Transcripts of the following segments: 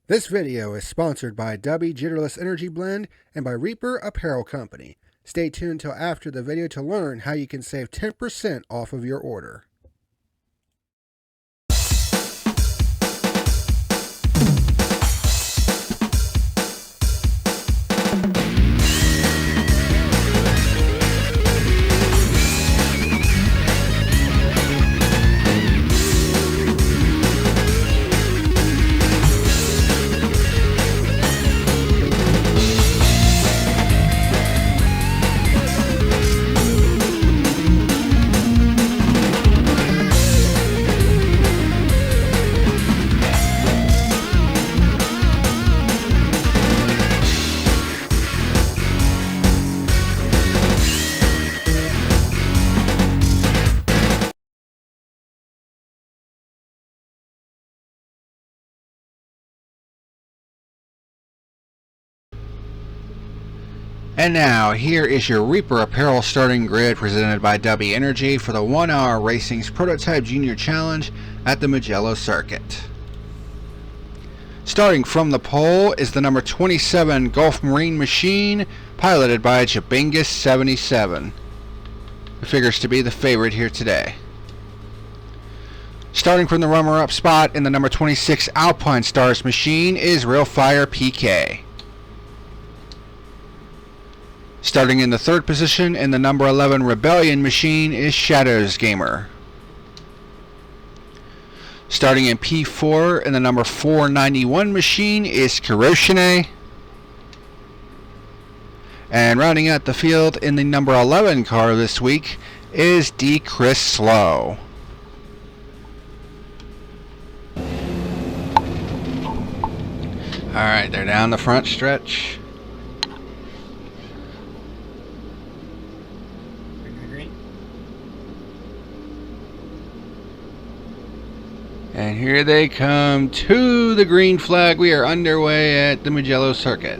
This video is sponsored by W Jitterless Energy Blend and by Reaper Apparel Company. Stay tuned until after the video to learn how you can save 10% off of your order. And now, here is your Reaper Apparel starting grid presented by W Energy for the 1 Hour Racing's Prototype Junior Challenge at the Mugello circuit. Starting from the pole is the number 27 Gulf Marine Machine, piloted by Jabingus 77, who figures to be the favorite here today. Starting from the runner-up spot in the number 26 Alpine Stars Machine is Realfire PK. Starting in the third position in the number 11 Rebellion Machine is Shadows Gamer. Starting in P4 in the number 491 Machine is Kiroshine. And rounding out the field in the number 11 car this week is D. Chris Slow. Alright, they're down the front stretch. And here they come to the green flag. We are underway at the Mugello circuit.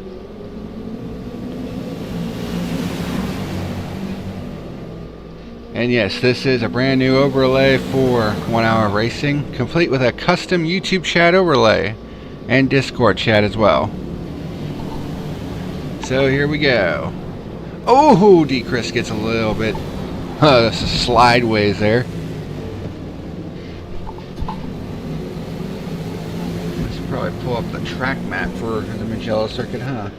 And yes, this is a brand new overlay for 1 Hour Racing, complete with a custom YouTube chat overlay and Discord chat as well. So here we go. Oh, D. Chris gets a little bit slideways there. Probably pull up the track map for the Mugello circuit, huh?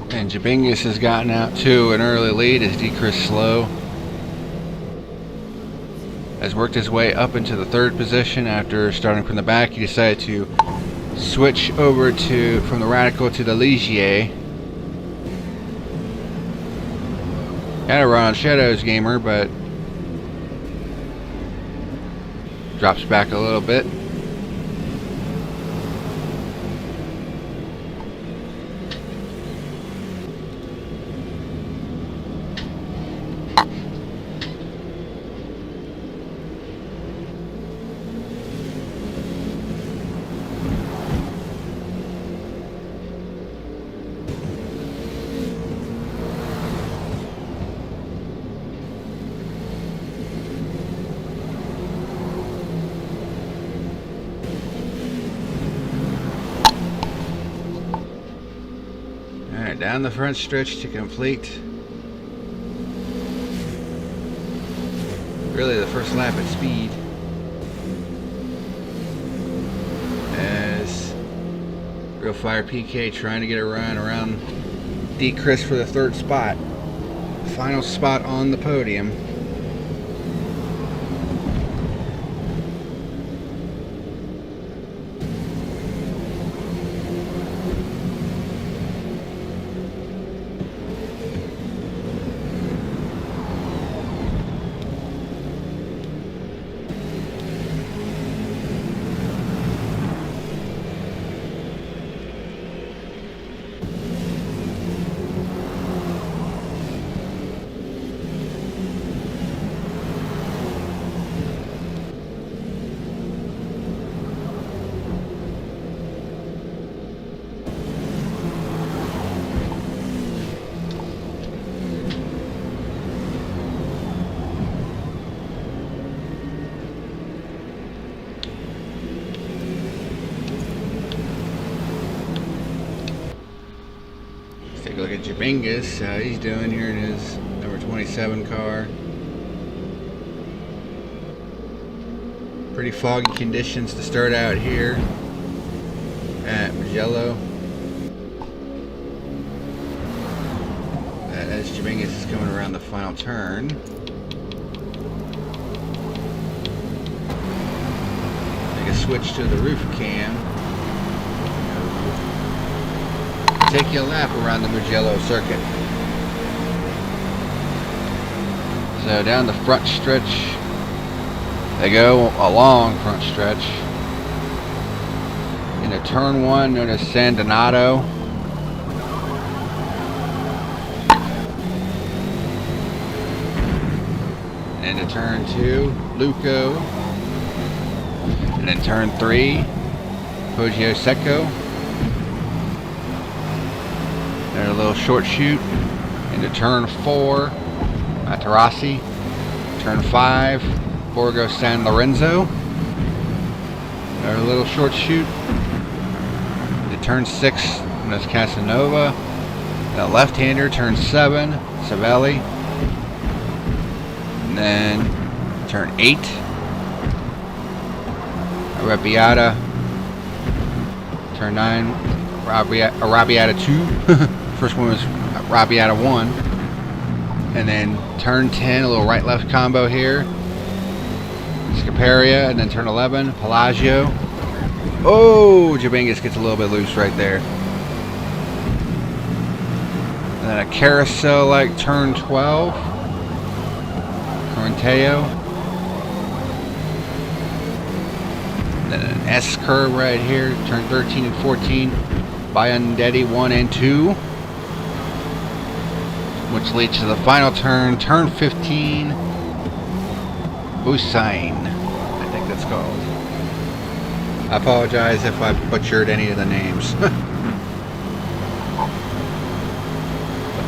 And Jabingus has gotten out to an early lead as D. Chris Slow has worked his way up into the third position. After starting from the back, he decided to switch over from the Radical to the Ligier. Had a run on Shadows Gamer, but drops back a little bit. Down the front stretch to complete really the first lap at speed, as Realfire PK trying to get a run around D. Chris for the third spot, final spot on the podium. Look at Jabingus, how he's doing here in his number 27 car. Pretty foggy conditions to start out here at Mugello. As Jabingus is coming around the final turn. Make a switch to the roof cam. Take you a lap around the Mugello circuit. So down the front stretch, they go a long front stretch into turn 1 known as San Donato. And into turn 2, Luco. And then turn 3, Poggio Secco. There's a little short shoot into turn 4, Materassi. Turn 5, Borgo San Lorenzo. There's a little short shoot into turn 6, that's Casanova. The left-hander, turn 7, Savelli. And then turn 8, Arrabbiata. Turn 9, Arrabbiata 2. First one was Arrabbiata 1. And then turn 10, a little right-left combo here. Scaperia, and then turn 11, Pelagio. Oh, Jabingus gets a little bit loose right there. And then a carousel like turn 12. Corinteo. And then an S curve right here, turn 13 and 14. Biandetti 1 and 2. Which leads to the final turn, turn 15. Busain, I think that's called. I apologize if I butchered any of the names. But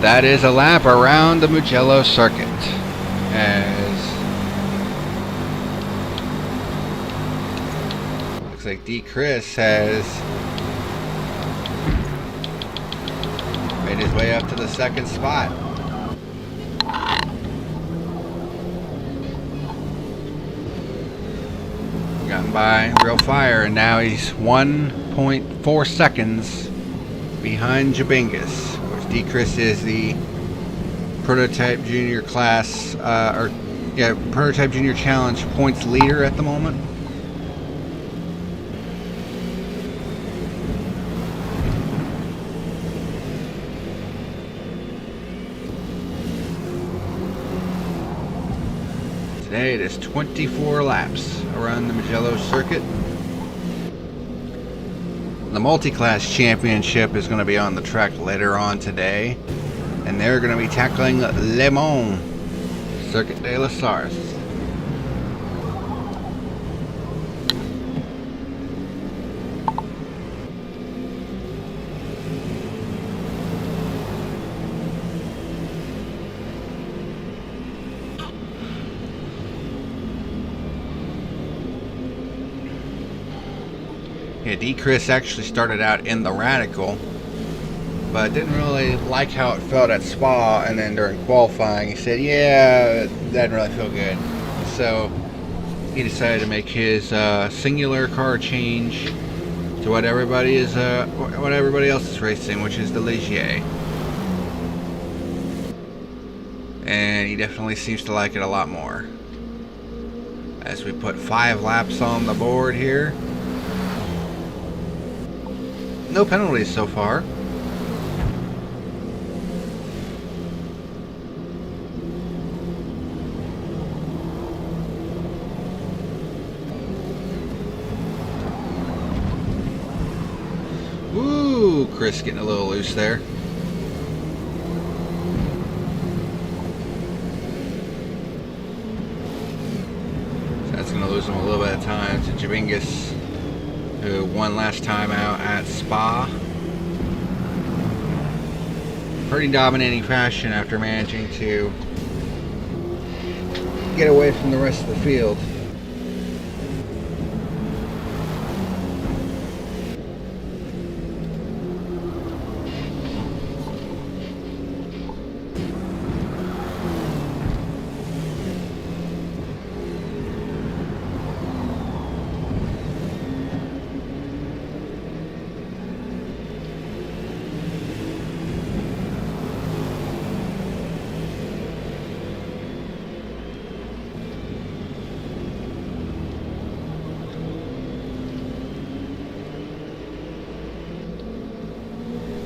that is a lap around the Mugello circuit. As looks like D. Chris has made his way up to the second spot. Gotten by Real Fire, and now he's 1.4 seconds behind Jabingus, which D. Chris is the Prototype Junior class, Prototype Junior Challenge points leader at the moment. Today it is 24 laps around the Mugello circuit. The Multiclass Championship is going to be on the track later on today, and they're going to be tackling Le Mans Circuit de la Sarthe. Yeah, D. Chris actually started out in the Radical, but didn't really like how it felt at Spa, and then during qualifying he said, yeah, that didn't really feel good. So he decided to make his singular car change to what everybody else is racing, which is the Ligier. And he definitely seems to like it a lot more. As we put 5 laps on the board here. No penalties so far. Ooh, Chris getting a little loose there. So that's going to lose him a little bit of time to Jabingus, who won last time out at Spa. Pretty dominating fashion after managing to get away from the rest of the field.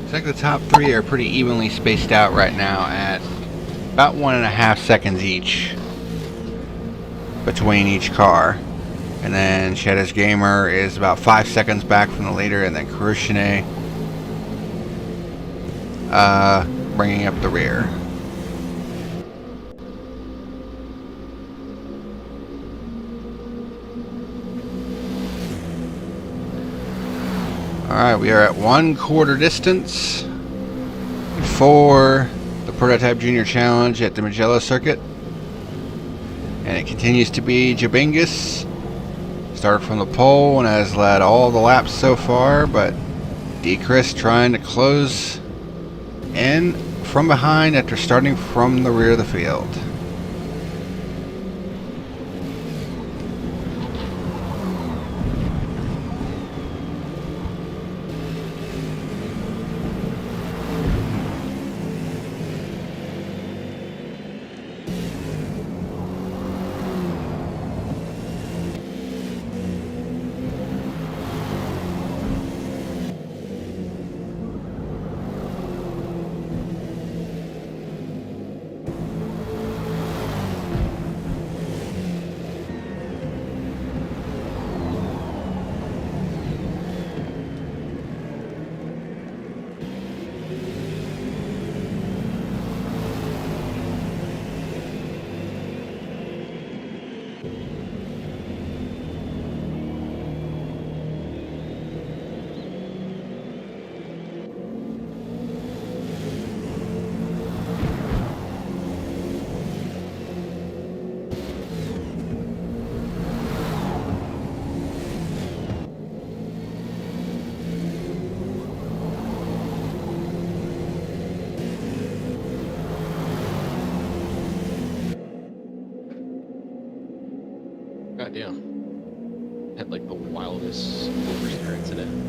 Looks like the top 3 are pretty evenly spaced out right now at about 1.5 seconds each between each car. And then Shadow's Gamer is about 5 seconds back from the leader, and then Kurushine bringing up the rear. Alright, we are at 1/4 distance for the Prototype Junior Challenge at the Mugello circuit. And it continues to be Jabingus. Started from the pole and has led all the laps so far, but D-Chris trying to close in from behind after starting from the rear of the field. Goddamn. Had like the wildest oversteer incident.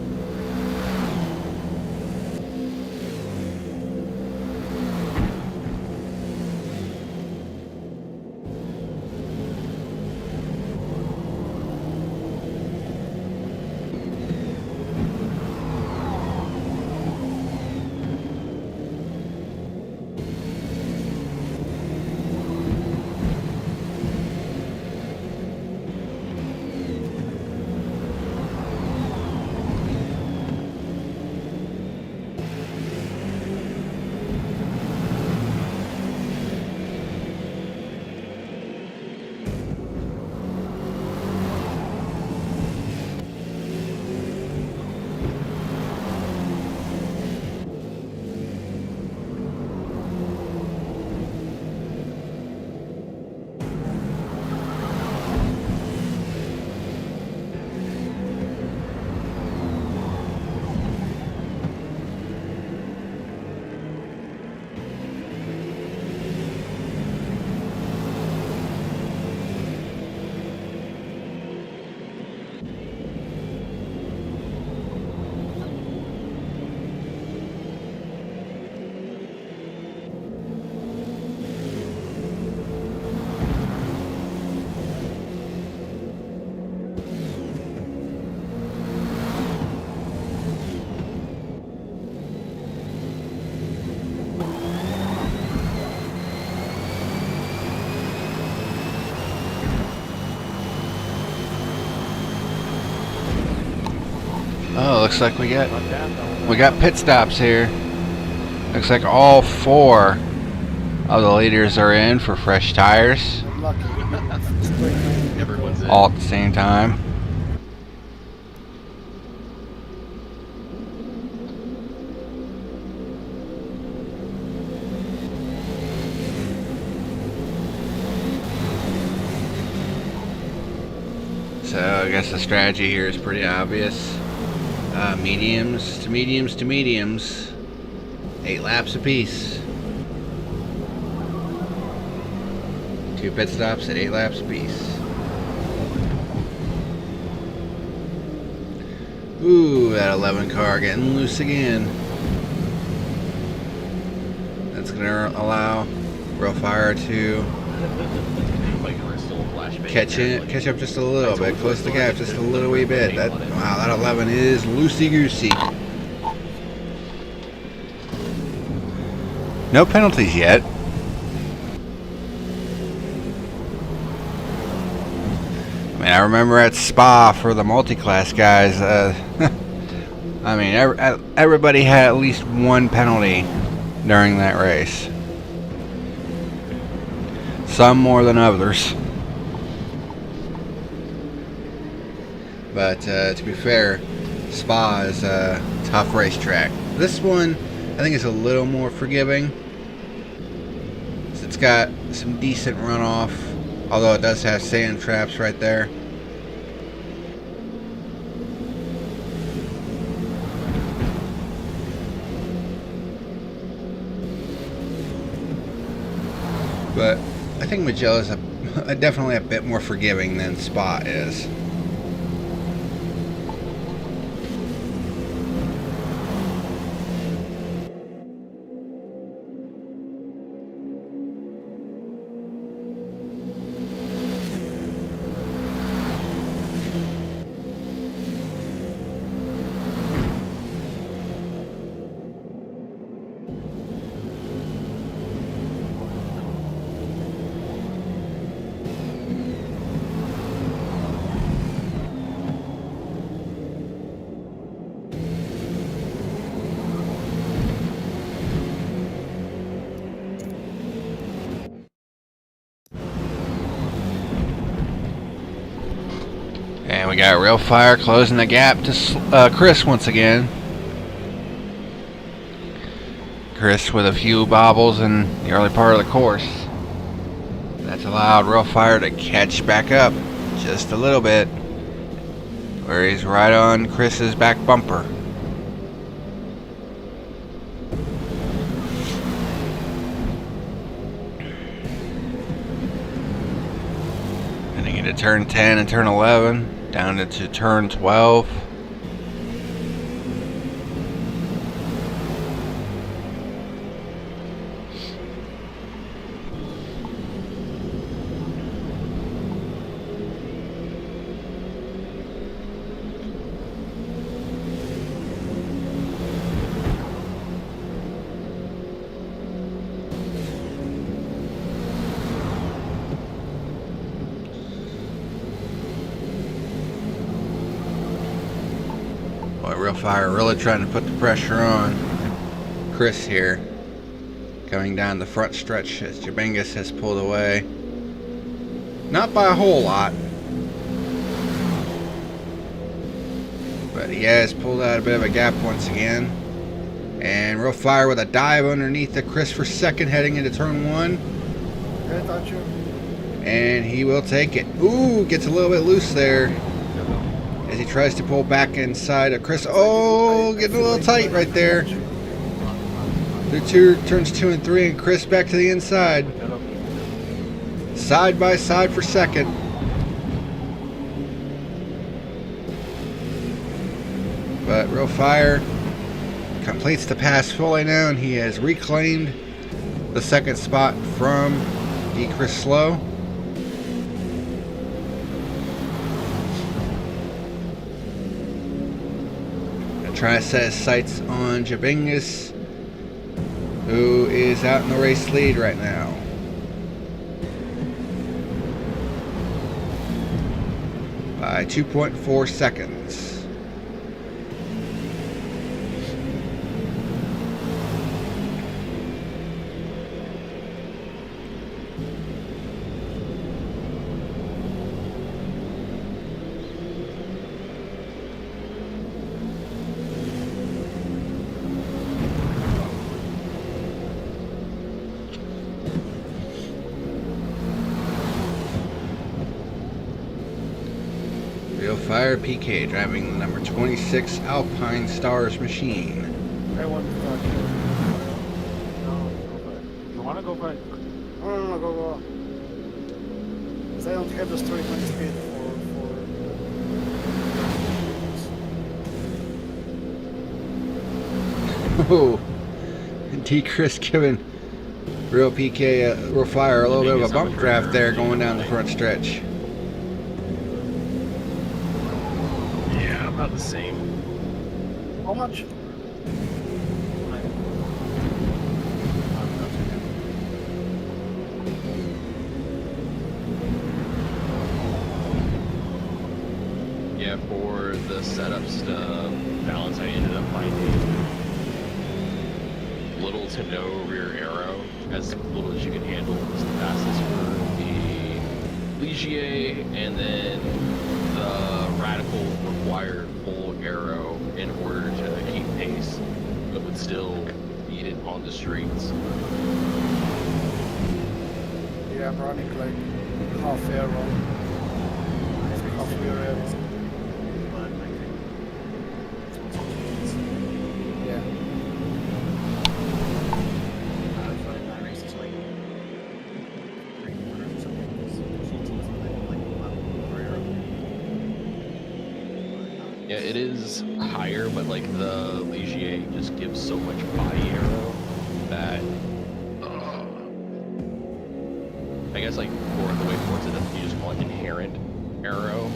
Oh, looks like we got pit stops here. Looks like all 4 of the leaders are in for fresh tires. Everyone's in. All at the same time. So I guess the strategy here is pretty obvious. Mediums to mediums to mediums. 8 laps apiece. 2 pit stops at 8 laps apiece. Ooh, that 11 car getting loose again. That's gonna allow Fire to catch up just a little bit, close the gap just a little wee bit. Wow, that 11 is loosey goosey. No penalties yet. I mean, I remember at Spa for the multi-class guys, I mean, everybody had at least one penalty during that race. Some more than others. But to be fair, Spa is a tough racetrack. This one, I think, is a little more forgiving. It's got some decent runoff, although it does have sand traps right there. But I think Mugello is definitely a bit more forgiving than Spa is. And we got Real Fire closing the gap to Chris once again. Chris with a few bobbles in the early part of the course. That's allowed Real Fire to catch back up just a little bit, where he's right on Chris's back bumper. Heading into turn 10 and turn 11. Down into turn 12. Real Fire really trying to put the pressure on Chris here. Coming down the front stretch as Jabingus has pulled away. Not by a whole lot, but he has pulled out a bit of a gap once again. And Real Fire with a dive underneath the Chris for second heading into turn 1. And he will take it. Ooh, gets a little bit loose there as he tries to pull back inside of Chris. Oh, getting a little tight right there. Through turns 2 and 3, and Chris back to the inside. Side by side for second. But Real Fire completes the pass fully now, and he has reclaimed the second spot from Chris Slow. Trying to set his sights on Jabingus, who is out in the race lead right now. By 2.4 seconds. Real Fire PK driving the number 26 Alpine Stars machine. I want to talk to you. No, you want to go back? No, go. Because I don't have the straight line speed for... Oh, D. Chris giving Real PK, Real Fire a little bit of a bump draft there going down the front stretch. Yeah, about the same. How much? with the setup stuff, balance, I ended up finding little to no rear arrow, as little as you can handle was the fastest for the Ligier, and then the Radical required full arrow in order to keep pace, but would still beat it on the streets. Yeah, I'm running like half arrow. Half rear arrow. Yeah. Yeah, it is higher, but like the Ligier just gives so much body arrow that I guess like for the way Forza does, you just call it inherent arrow.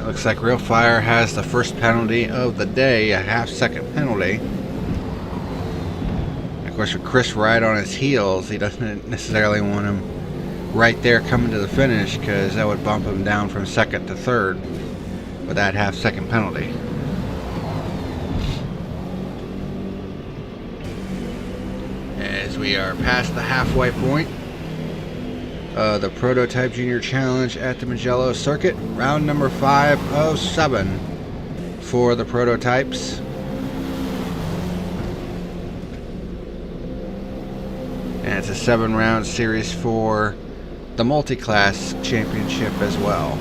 Looks like Real Fire has the first penalty of the day, a half-second penalty. Of course, with Chris right on his heels, he doesn't necessarily want him right there coming to the finish, because that would bump him down from second to third with that half-second penalty. As we are past the halfway point, the Prototype Junior Challenge at the Mugello circuit, round number 5 of 7 for the prototypes. And it's a 7-round series for the Multiclass Championship as well.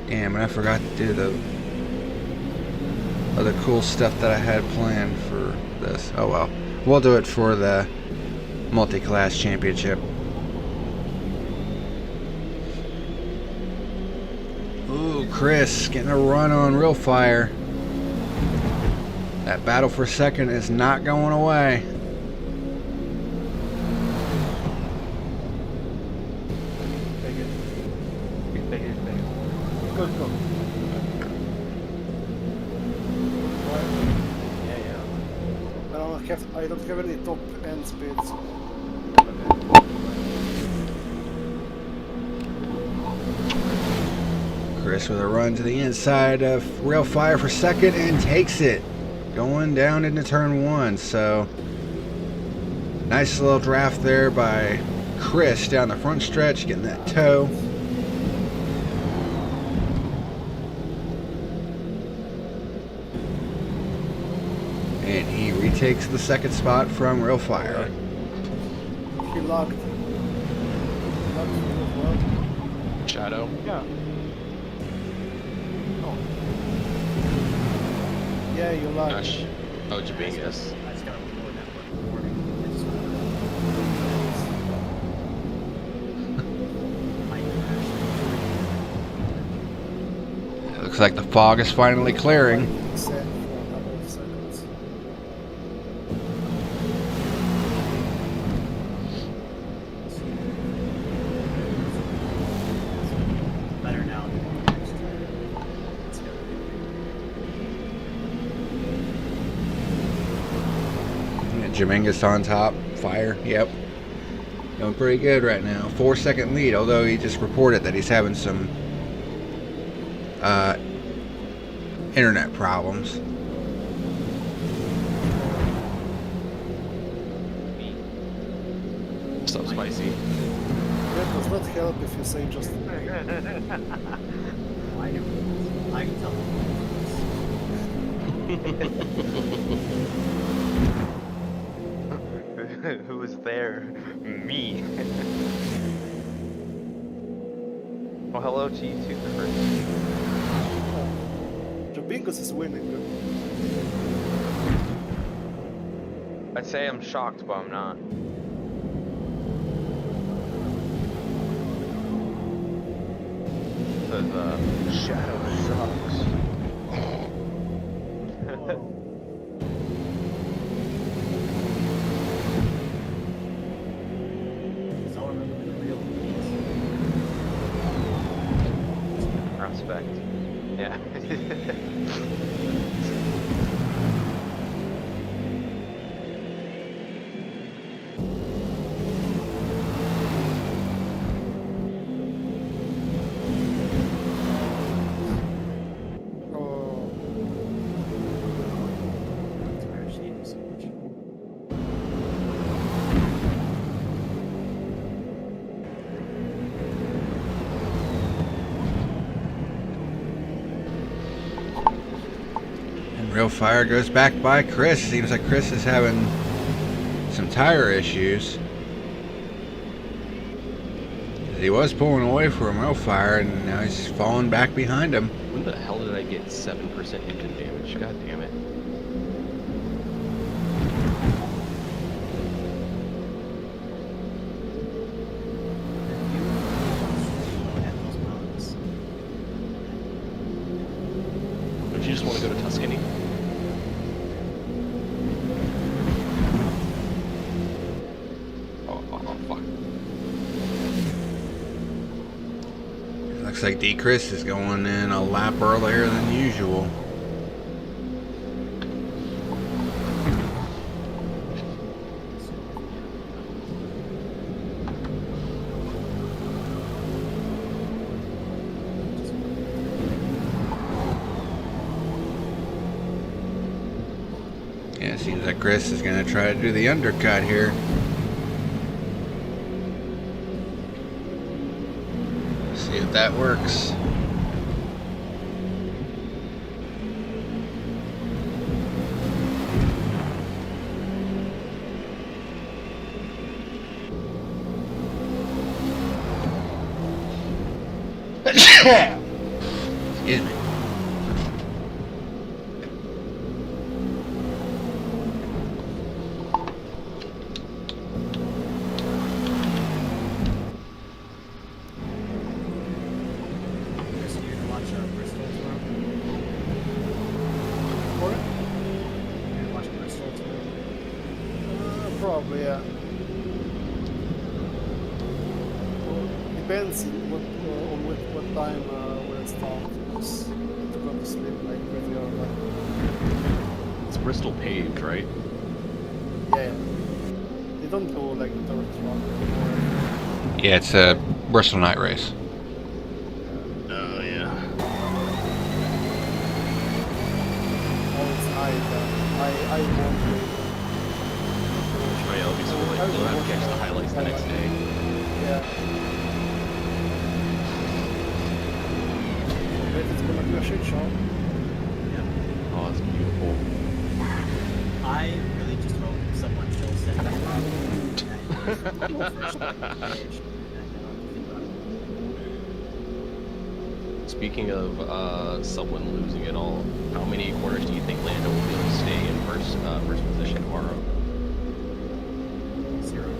Damn, and I forgot to do the other cool stuff that I had planned for this. Oh well. We'll do it for the Multiclass Championship. Ooh, Chris getting a run on Real Fire. That battle for second is not going away. Go. I don't have any top end speeds. Chris with a run to the inside of Real Fire for second and takes it. Going down into turn 1. So nice little draft there by Chris down the front stretch, getting that toe. And he retakes the second spot from Real Fire. He locked. Shadow? Yeah. Oh. Yeah, you locked. Gosh. Oh, Jabingus. It looks like the fog is finally clearing. Set for a couple of seconds. Better now. Jamingus on top. Fire. Yep. Doing pretty good right now. 4-second lead, although he just reported that he's having some internet problems. So spicy. That does not help if you say just. I can tell. Who was there? Me. Well, hello to you too, Chris. Jabingus is winning. I'd say I'm shocked, but I'm not. says, Shadow sucks. So I remember the real Prospect. Yeah. Oh, entire sheet so much. And Real Fire goes back by Chris. Seems like Chris is having some tire issues. He was pulling away from Real Fire, and now he's falling back behind him. When the hell did I get 7% engine damage? God damn it. Don't you just want to go to Tuscany? Oh, fuck. Looks like D. Chris is going in a lap earlier than usual. Yeah, it seems like Chris is going to try to do the undercut here. See if that works. Excuse me. Chris, you're gonna watch Bristol tomorrow? what? You're gonna watch Bristol tomorrow? Probably, yeah. Well, depends on what time when it starts. Because to go to sleep like pretty early. It's Bristol paved, right? Yeah. They don't go like the third truck anymore. Yeah, it's a Bristol night race. Oh, yeah. Oh, it's night. I won't wait. Oh, yeah, it'll be so like, you'll have to catch the highlights the next day. Yeah. I bet it's gonna be a shit show. Oh, it's beautiful. I really just hope someone shows that. Speaking of someone losing it all, how many corners do you think Lando will be able to stay in first position tomorrow? 0.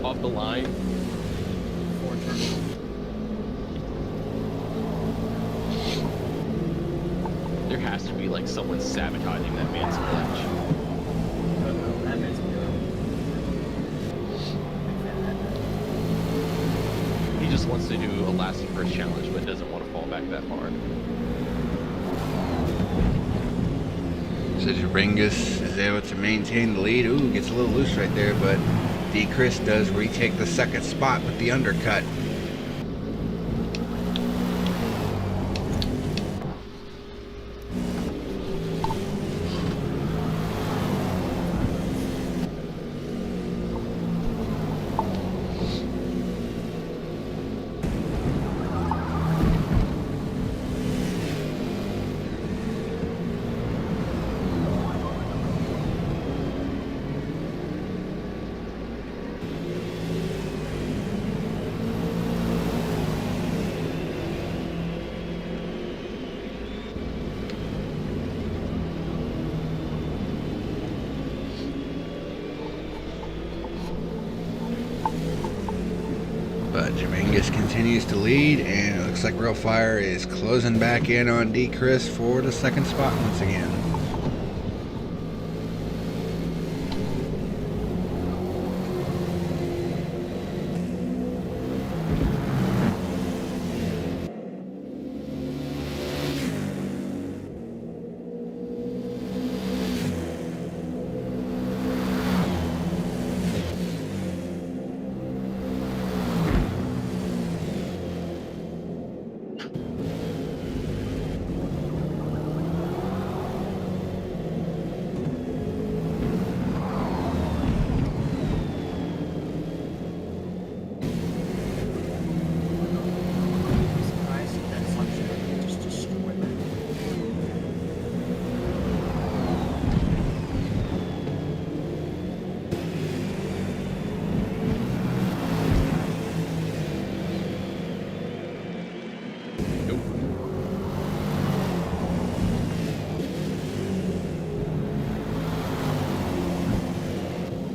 Off the line? 4 turns. There has to be like someone sabotaging that man's clutch. That man's He just wants to do a last first challenge, but doesn't want to fall back that far. So Ringus is able to maintain the lead. Ooh, gets a little loose right there, but D. Chris does retake the second spot with the undercut. continues to lead, and it looks like Real Fire is closing back in on D. Chris for the second spot once again. Surprised that function just destroyed it.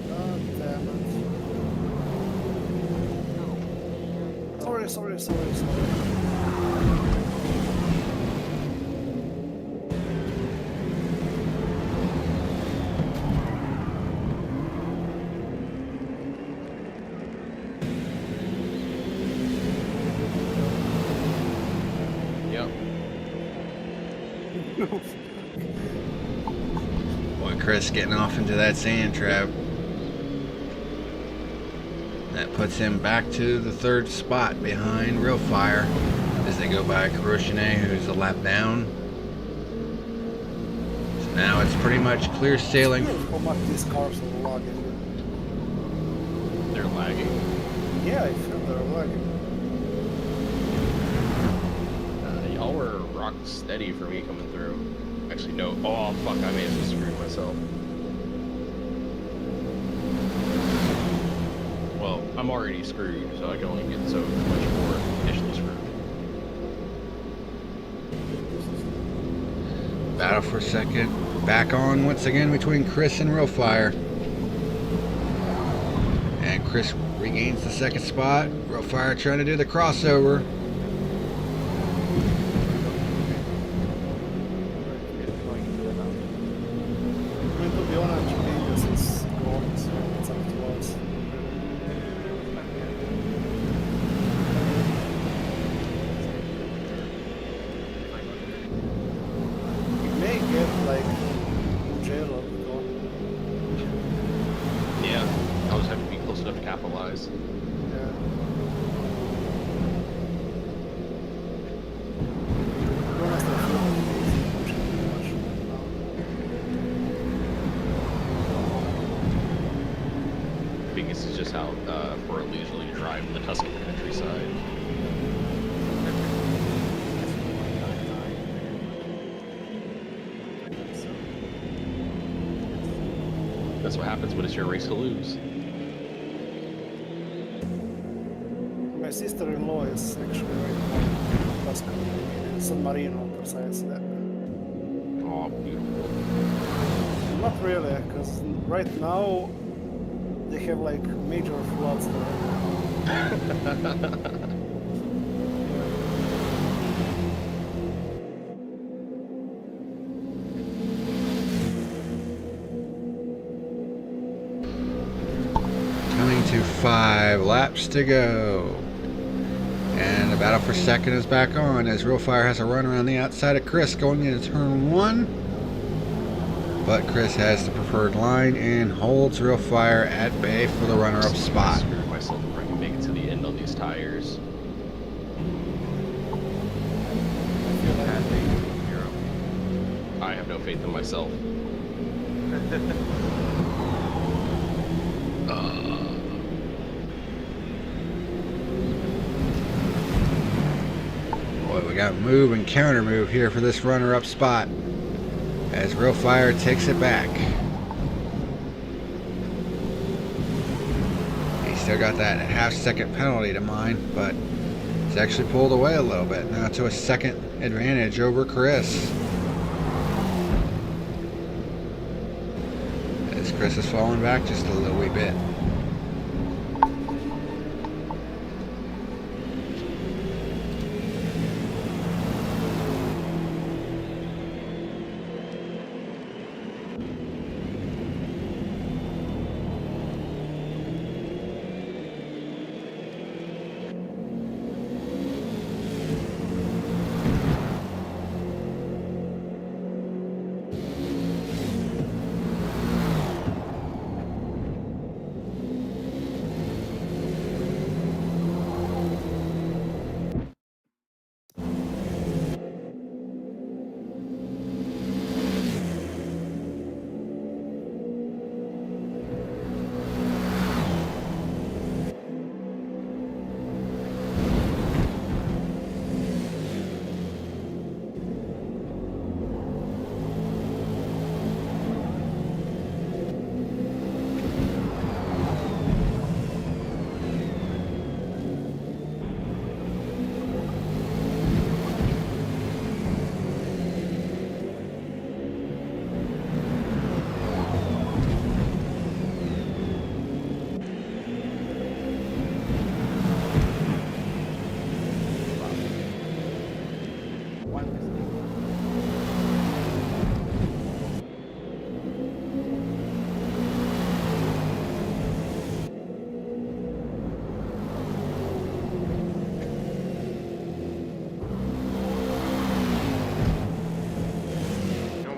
God damn it. Sorry. Yep. Boy, Chris getting off into that sand trap. That puts him back to the third spot behind Real Fire as they go by Kuroshine, who's a lap down. So now it's pretty much clear sailing. How much these cars are lagging. They're lagging. Yeah, I feel they're lagging. Y'all were rock steady for me coming through. Actually, no. Oh, fuck, I may have just screwed myself. Well, I'm already screwed, so I can only get so much more initially screwed. Battle for second. Back on once again between Chris and Real Fire. And Chris regains the second spot. Real Fire trying to do the crossover. I mean, to be honest, this is gone, so it's up to us. We may get like Mugello gone. Yeah, I'll just have to be close enough to capitalize. Yeah. To be honest, I feel like he's pushing too much now. I think this is just how we're leisurely drive in the Tuscan countryside. That's what happens when it's your race to lose. My sister-in-law is actually right now in Tuscany, in San Marino precisely. Oh, beautiful. Not really, because right now they have like major floods there. Coming to 5 laps to go. And the battle for second is back on as Real Fire has a run around the outside of Chris going into turn 1. But Chris has the preferred line and holds Real Fire at bay for the runner-up I spot. screwed myself if I can make it to the end on these tires. I have no faith in myself. Boy, we got move and counter move here for this runner-up spot as Real Fire takes it back. He's still got that half-second penalty to mind, but he's actually pulled away a little bit. Now to a second advantage over Chris. As Chris is falling back just a little wee bit.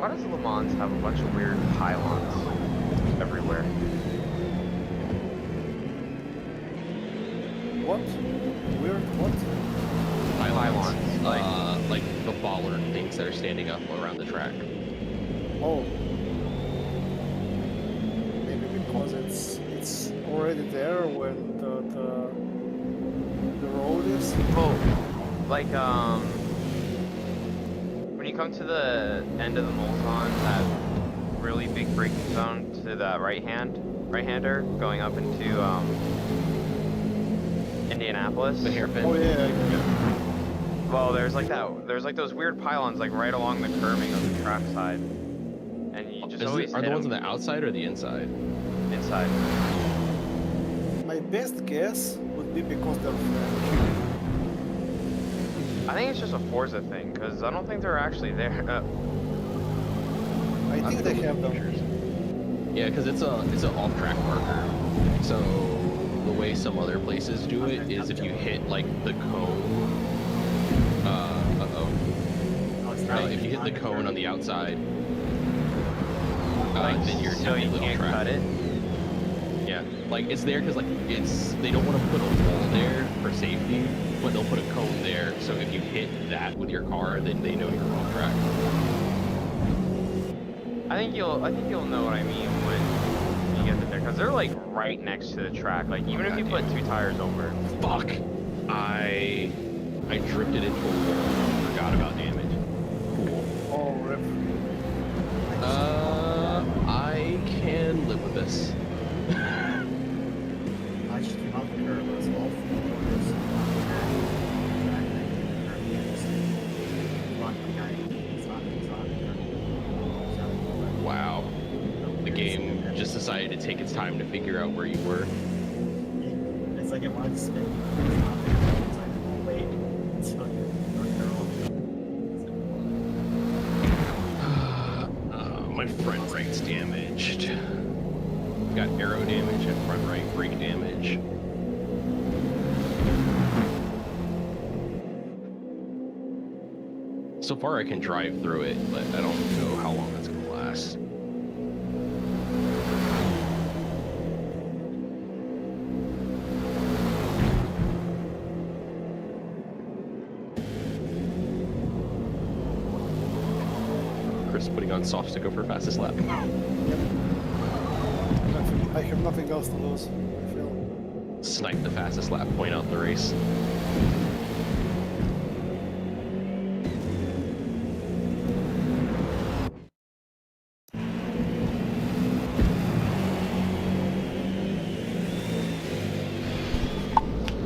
Why does Le Mans have a bunch of weird pylons everywhere? What? Weird what? Pylons, like- like the bollard things that are standing up around the track. Oh. Maybe because it's already there when the road is. Oh, like when you come to the end of the Multon, that really big braking zone to the right-hander going up into Indianapolis. The hairpin. Oh yeah. Well, there's like those weird pylons like right along the curving of the track side, and you just always Are the hit ones on them the outside or the inside? inside. My best guess would be because they're French. I think it's just a Forza thing, because I don't think they're actually there. I think they have them. Yeah, because it's an off-track marker. So the way some other places do it is if you hit like the cone. If you hit the cone on the outside, then you're so you little can't track. cut it. Yeah, like it's there because like they don't want to put a wall there for safety, but they'll put a cone there. So if you hit that with your car, then they know you're off track. I think you'll know what I mean when you get there, because they're like right next to the track. Like even if you put 2 tires over. Fuck! I drifted into a wall. Forgot about damage. Cool. Oh, rip. I can live with this. I just came out the curve. It was all 4 corners. Wow. The game just decided to take its time to figure out where you were. It's like it wanted to spin. It's like, oh, wait. It's like, My front right's damaged. Got arrow damage and front right brake damage. So far I can drive through it, but I don't know how long that's gonna last. Chris putting on softs to go for fastest lap. I have nothing else to lose. I feel. Snipe the fastest lap, point out the race.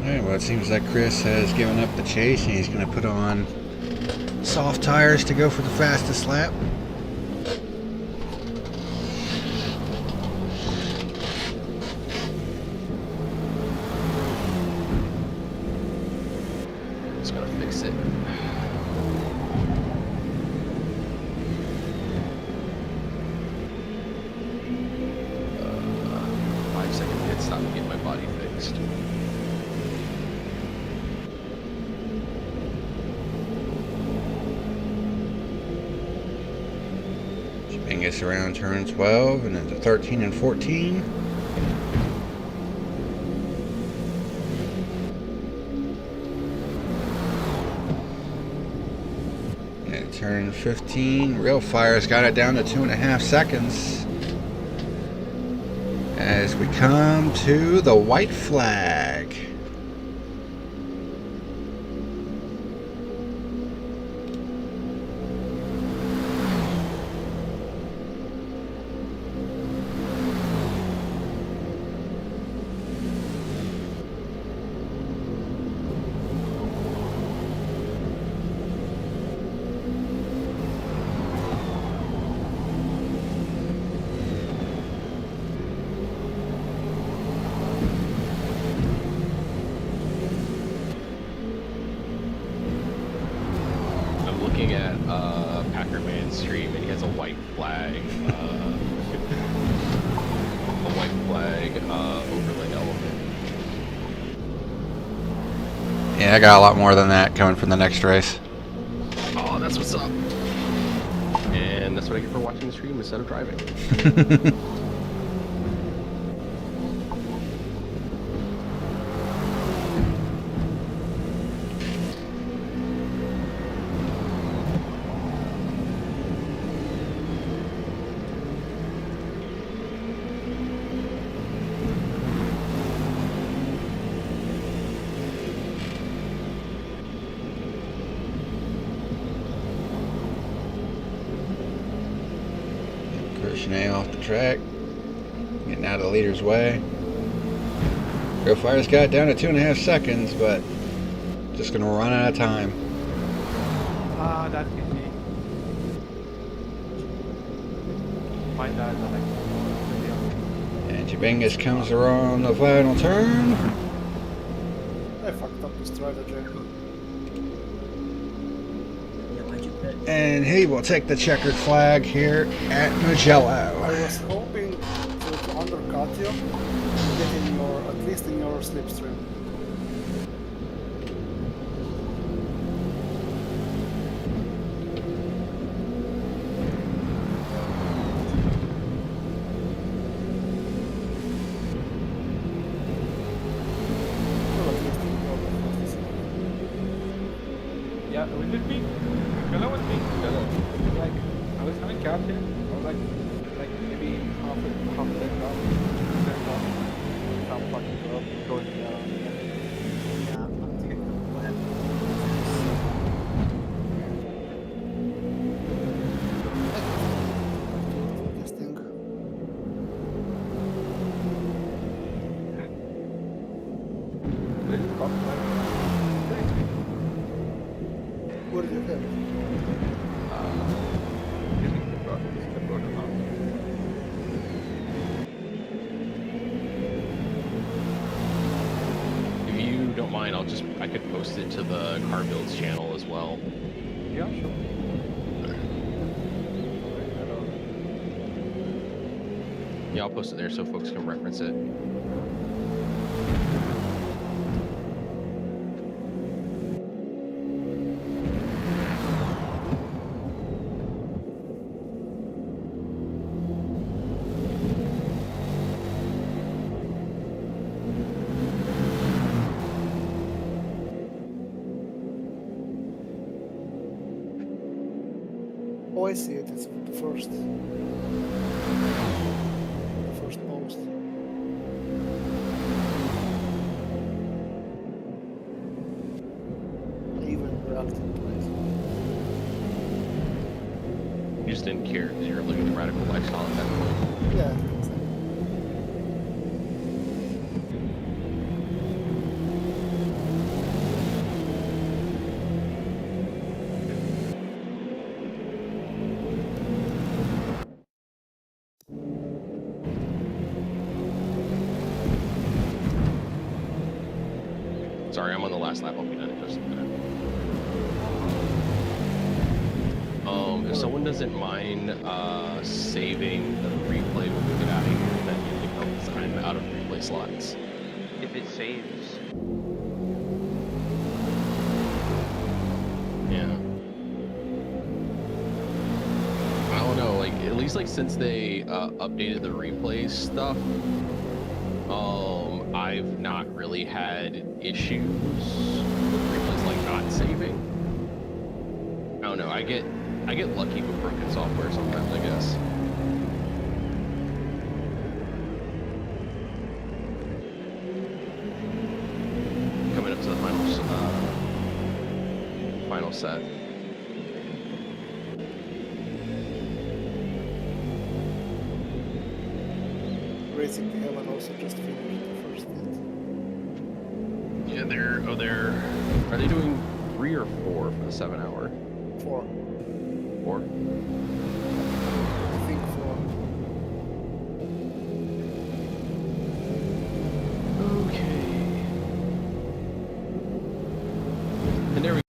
Alright, well, it seems like Chris has given up the chase and he's going to put on soft tires to go for the fastest lap. Just gotta fix it. Uh, 5-second pit stop to get my body fixed. Bring us around turn 12 and into 13 and 14. And turn 15, Real Fire's got it down to 2.5 seconds. As we come to the white flag. I'm looking at PackerMan stream and he has a white flag. A white flag overlay element. Yeah, I got a lot more than that coming from the next race. Oh, that's what's up. And this what I get for watching the stream instead of driving. Christian A off the track. Getting out of the leader's way. Go Fire's got it down to 2.5 seconds, but just gonna run out of time. Ah, that could be. My dad, And Jabingus comes around the final turn. I fucked up the strategy. Yeah, why'd you put? And he will take the checkered flag here at Mugello. I was hoping to undercut you, get in your, at least in your slipstream. Well, at least in your Yeah, was it me? Mugello was me. Mugello. Like, I was having cab here. I was like maybe half a length off. Some fucking girl going Yeah, I'm taking a lap. this thing. What do you have? If you don't mind, I could post it to the Car Builds channel as well. Yeah, sure. Yeah, I'll post it there so folks can reference it. Oh, I see it. It's the first post. I even reacted to it. You just didn't care because you were living the radical lifestyle at that point. Yeah, exactly. Sorry, I'm on the last lap. I'll be done in just a minute. If someone doesn't mind saving the replay when we get out of here, then you can help because I'm out of replay slots. If it saves. Yeah. I don't know, like, at least, like, since they updated the replay stuff, I've not really had issues with replays, like, not saving. I don't know, I get lucky with broken software sometimes, I guess. Coming up to the final set. Racing Heaven also just finished the first hit. Yeah, are they doing 3 or 4 for the 7 hour? 4. 4? I think 4. Okay. And there we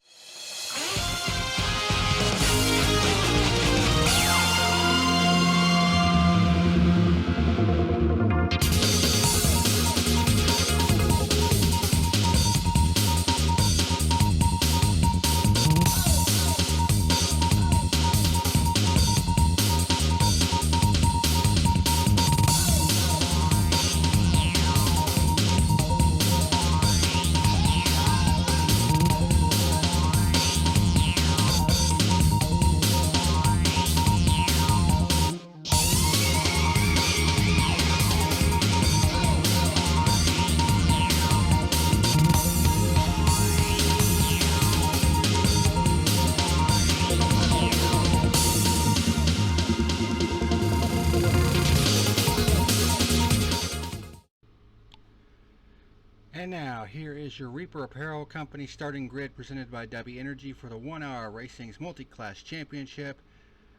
now, here is your Reaper Apparel Company starting grid presented by W Energy for the 1 Hour Racing's Multiclass Championship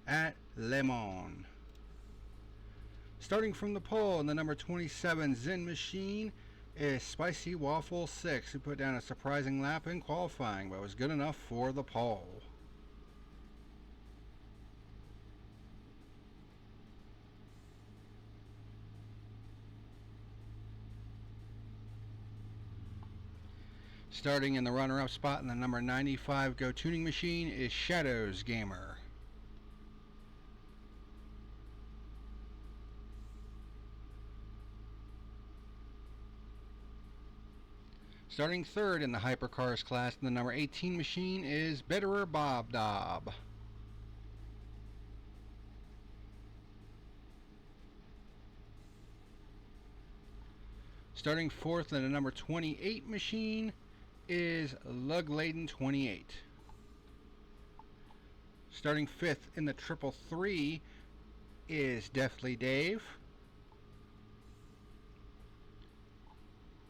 at Le Mans. Starting from the pole in the number 27 Zen Machine is Spicy Waffle 6, who put down a surprising lap in qualifying, but was good enough for the pole. Starting in the runner-up spot in the number 95 Go Tuning Machine is Shadows Gamer. Starting third in the Hypercars class in the number 18 machine is Bitterer Bob Dob. Starting fourth in the number 28 machine is Lug Laden 28. Starting fifth in the triple three is Deathly Dave.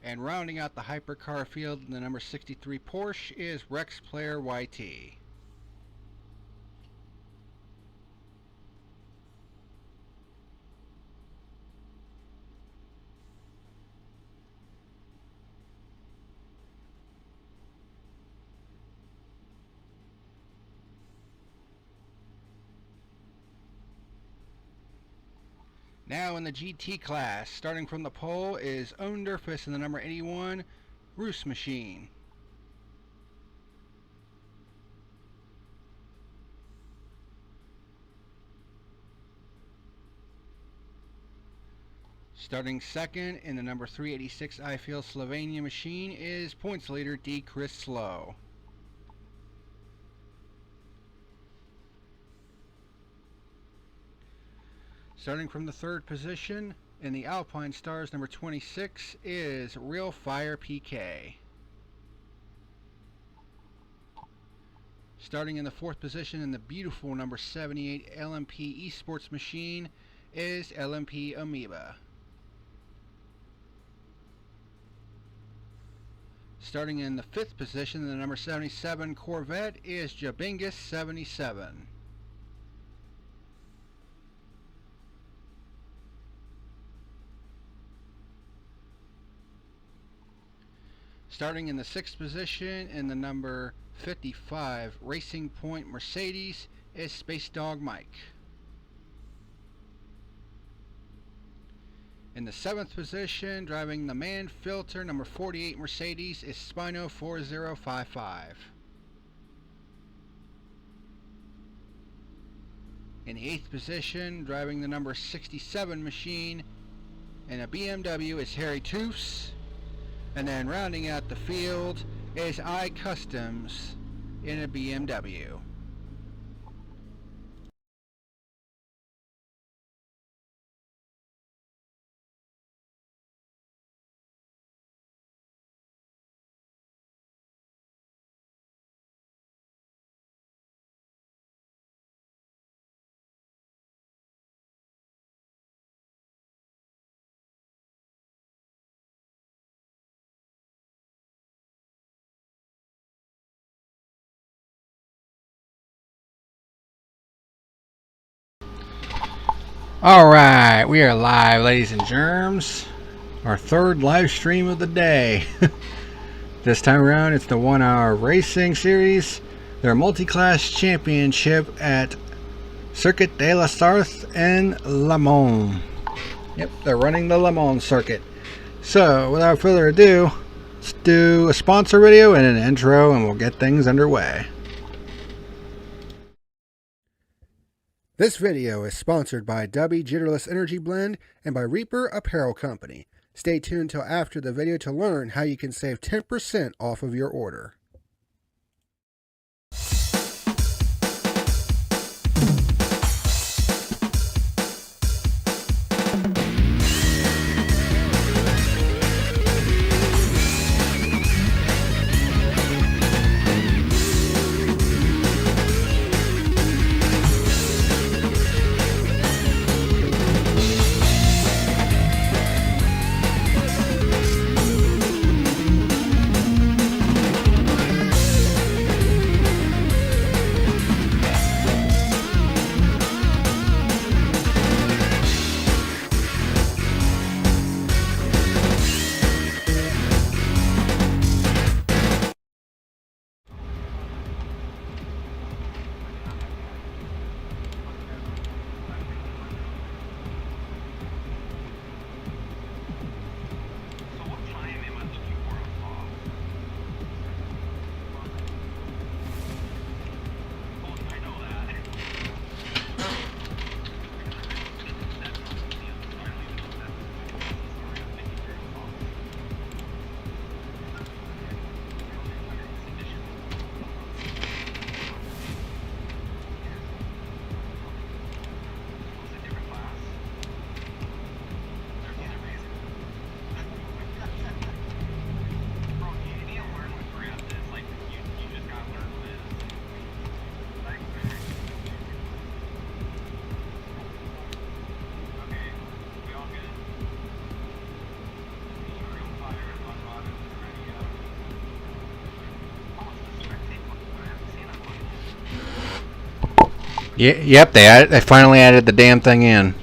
And rounding out the hypercar field in the number 63 Porsche is Rex Player YT. Now in the GT class, starting from the pole is Ownderfus in the number 81 Roos Machine. Starting second in the number 386 I Feel Slovenia Machine is points leader D. Chris Slow. Starting from the third position in the Alpine Stars number 26 is Real Fire PK. Starting in the fourth position in the beautiful number 78 LMP Esports Machine is LMP Amoeba. Starting in the fifth position in the number 77 Corvette is Jabingus 77. Starting in the sixth position in the number 55 Racing Point Mercedes is Space Dog Mike. In the seventh position, driving the Man Filter number 48 Mercedes is Spino 4055. In the eighth position, driving the number 67 machine in a BMW is Harry Toofs. And then rounding out the field is iCustoms in a BMW. Alright, we are live, ladies and germs. Our third live stream of the day. This time around, it's the 1 Hour Racing Series, their Multiclass Championship at Circuit de la Sarthe in Le Mans. Yep, they're running the Le Mans circuit. So, without further ado, let's do a sponsor video and an intro, and we'll get things underway. This video is sponsored by W Jitterless Energy Blend and by Reaper Apparel Company. Stay tuned till after the video to learn how you can save 10% off of your order. Yep, they finally added the damn thing in.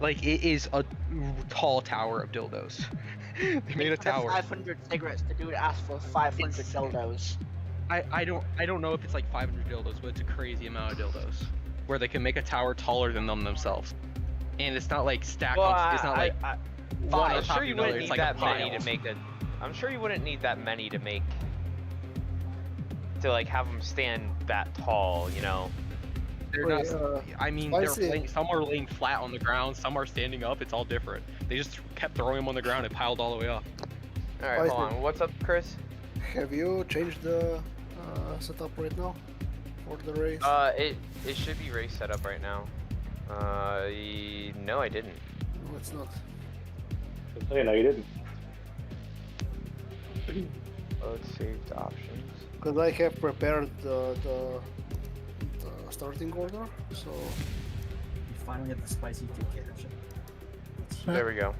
Like, it is a tall tower of dildos. They made a tower. 500 cigarettes. The dude asked for 500 It's- dildos. I don't know if it's like 500 dildos, but it's a crazy amount of dildos. Where they can make a tower taller than them themselves. And it's not like stacked on, it's not like one on I'm top sure of you another, wouldn't it's need like a that many pile. to make a. I'm sure you wouldn't need that many to make. To like have them stand that tall, you know. They're Wait, not, I mean, Spicy. some are laying flat on the ground, some are standing up, it's all different. They just kept throwing them on the ground and piled all the way up. All right, hold on. What's up, Chris? Have you changed the setup right now for the race? It should be race setup right now. No, I didn't. No, it's not. You know, you didn't. Load saved options. Because I have prepared the starting order, so You finally have the spicy dictatorship. There we go.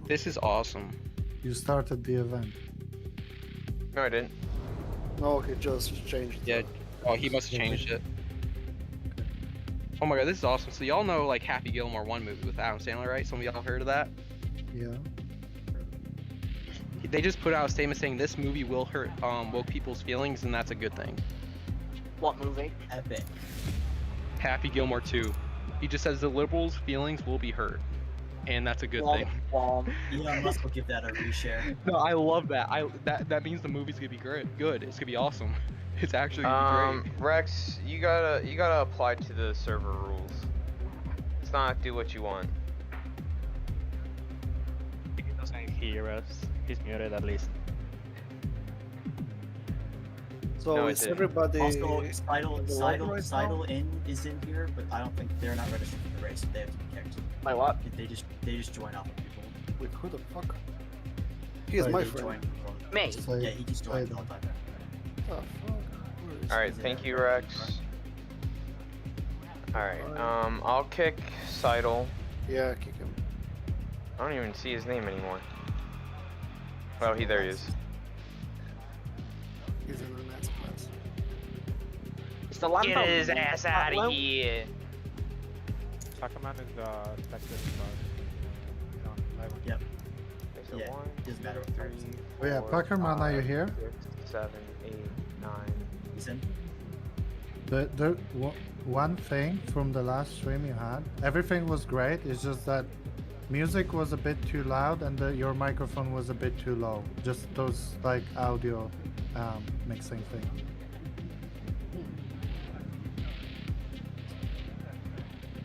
This is awesome. You started the event. No, I didn't. no, he just changed. Yeah. Oh, he must have changed it. Oh my god, this is awesome. So y'all know like Happy Gilmore 1 movie with Adam Sandler, right? Some of y'all heard of that? Yeah. They just put out a statement saying this movie will hurt woke people's feelings, and that's a good thing. What movie? Epic. Happy Gilmore 2. He just says the liberals' feelings will be hurt, and that's a good thing. Elon Musk will give that a reshare. No, I love that. That means the movie's gonna be good. It's gonna be awesome. It's actually gonna be great. Rex, you gotta apply to the server rules. It's not do what you want. He doesn't hear us. He's muted at least. So No, it is didn't. everybody? Also, right Sidle in is in here, but I don't think they're not registered for the race. They have to be kicked. My what? They just join off with people. Wait, who the fuck? He is Right, my They friend. join. Me. Slade- Yeah, he just joins Slade. all the time. Oh, fuck. Where is All right, thank you, Rex. All right, I'll kick Seidel. he? Yeah, kick him. I don't even see his name anymore. Oh, there he is. He's in the next class. It's the Lambo. Get his ass out of Lambo. here. PackerMan is Texas. Yep. Okay, so Yeah, 1, doesn't matter what 2, cars. 3, Oh yeah, 4, PackerMan, are you 5, here? 6, 7, 8, 9. He's in. One thing from the last stream you had, everything was great. It's just that music was a bit too loud and your microphone was a bit too low. Just those like audio mixing thing.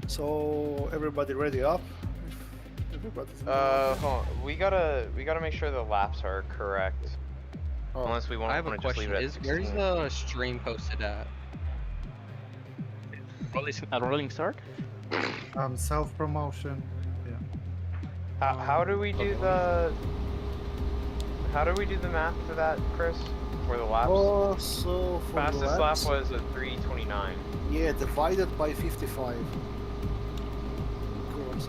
So everybody ready up? Everybody's Hold on. We gotta make sure the laps are correct. Oh. Unless we want I have to a just leave question. it at Where's 16. the stream posted at? Rolling start? Self promotion. Yeah. How do we do the math for that, Chris? For the laps? Oh, so for Fastest the lap laps, was a 3:29. yeah, divided by 55. Course,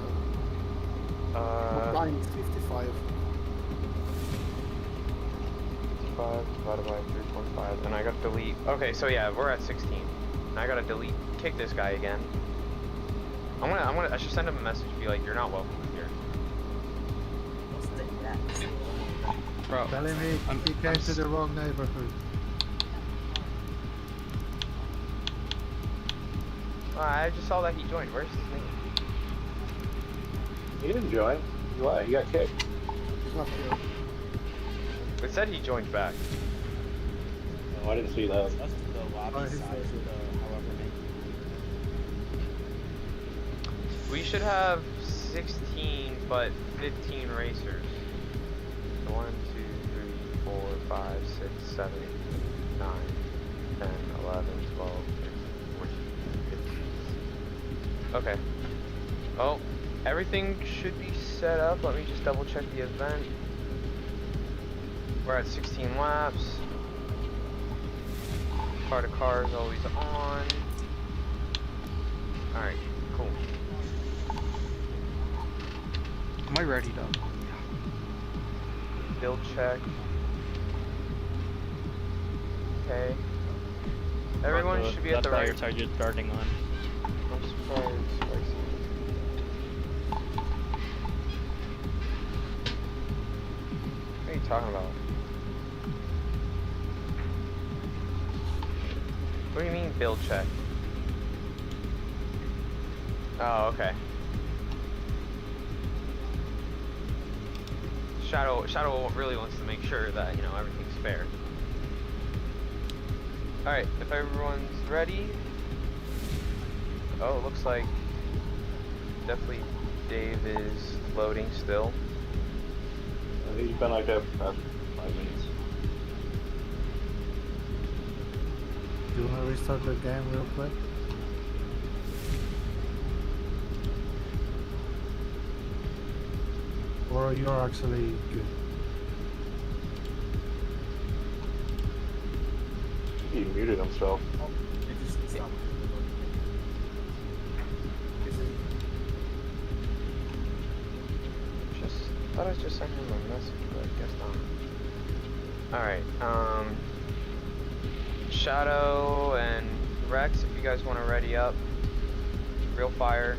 times 55. 5 divided by 3.5, and I gotta delete. Okay, so yeah, we're at 16. And I gotta delete, kick this guy again. I should send him a message, be like, you're not welcome here. What's the that? Bro, Telling me he came to the wrong neighborhood. I just saw that he joined. Where's his name? He didn't join. Why? He got kicked. He's not here. It said he joined back. No, I didn't see that. That's the lobby Oh, he's size of the however many. We should have 16, but 15 racers. So 1, 2, 3, 4, 5, 6, 7, 8, 9, 10, 11, 12, 13, 14, 15. Okay. Oh, everything should be set up. Let me just double check the event. We're at 16 laps. Car to car is always on. Alright, cool. am I ready though? Build check. Okay. Everyone should be at the right. Target starting on. I'm surprised. Spicy. What are you talking about? What do you mean build check? Oh, okay. Shadow really wants to make sure that, you know, everything's fair. Alright, if everyone's ready. Oh, it looks like definitely Dave is loading still. He's been like that for about 5 minutes. Do you want to restart the game real quick? Or you're actually good? He muted himself. Oh, it just stopped. Thought I just sent him a message, but I guess not. Alright, Shadow and Rex, if you guys want to ready up. Real fire.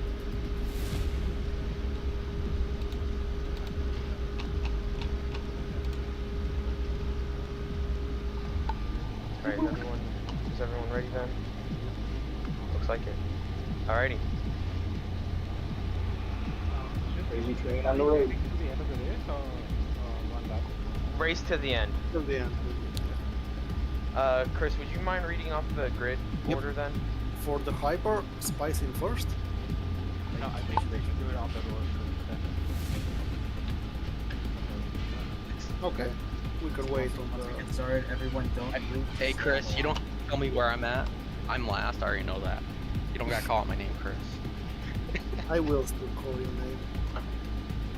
Alright, is everyone ready then? Looks like it. Alrighty. Crazy train on the road. To the end of the race or one lap? Race to the end. Till the end. Chris, would you mind reading off the grid order then? For the hyper, Spicy first. No, I think they should do it on the road. Okay. We can wait on Once we the... get started, everyone don't move. Hey Chris, you don't tell me where I'm at. I'm last. I already know that. You don't gotta call out my name, Chris. I will still call your name.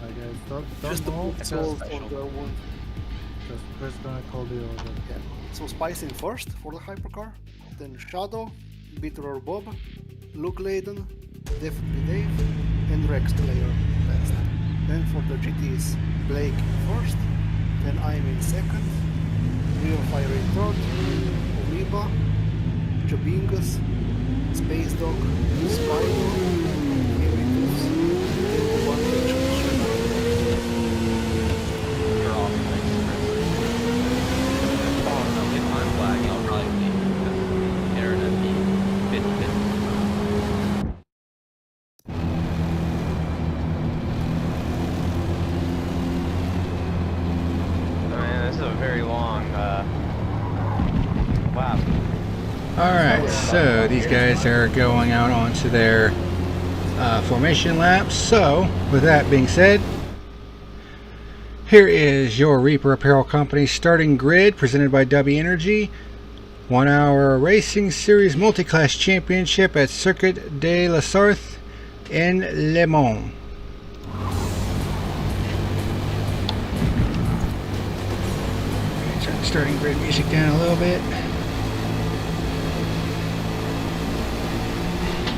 Guys, don't Just to move. move It's towards special. on the one. Just Chris gonna call the order. Yeah. So Spicy first for the hypercar, then Shadow, Bitter or Bob, Luke Layden, definitely Dave, and Rex Player last. Then for the GTs, Blake first, then I'm in second, Real Fire in third, Oliva, Jabingus, Space Dog, Spider, Heritus, then the one which You're off. Oh no, if I'm lagging, I'll probably be internet being 50-50. Man, this is a very long lap. Alright, so these guys are going out onto their formation laps. So, with that being said, here is your Reaper Apparel Company starting grid presented by W Energy. 1 hour racing series Multiclass Championship at Circuit de la Sarthe in Le Mans. Turn the starting grid music down a little bit.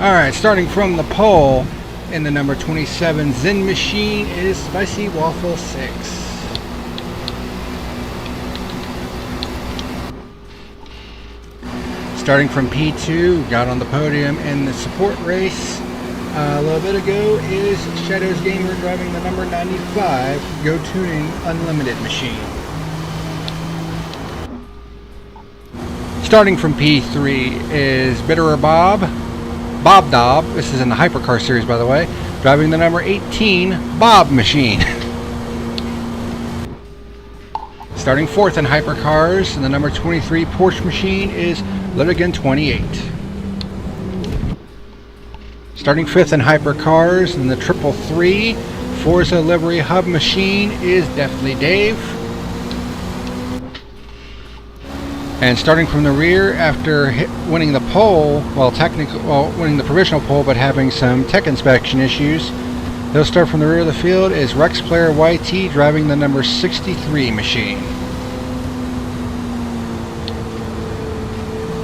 Alright, starting from the pole in the number 27 Zen Machine is Spicy Waffle 6. Starting from P2, got on the podium in the support race a little bit ago is Shadows Gamer driving the number 95 Go Tuning Unlimited machine. Starting from P3 is Bitterer Bob Dobb, this is in the Hypercar series by the way, driving the number 18 Bob machine. Starting fourth in Hypercars in the number 23 Porsche machine is Litigan 28. Starting fifth in Hypercars in the 333 Forza Livery Hub machine is definitely Dave. And starting from the rear after winning the pole, winning the provisional pole but having some tech inspection issues, they'll start from the rear of the field is Rex Player YT driving the number 63 machine.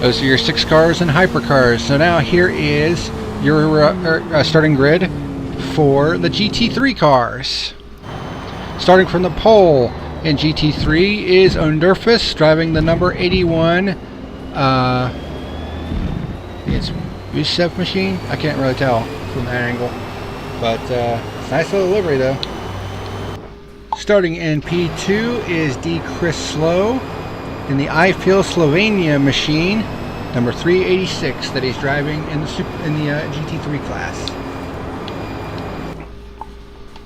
Those are your 6 cars and hypercars. So now here is your starting grid for the GT3 cars. Starting from the pole in GT3 is Ondurfus driving the number 81. It's Yusef machine? I can't really tell from that angle. But it's a nice little livery though. Starting in P2 is D. Chris Slow in the I Feel Slovenia machine, number 386, that he's driving in the GT3 class.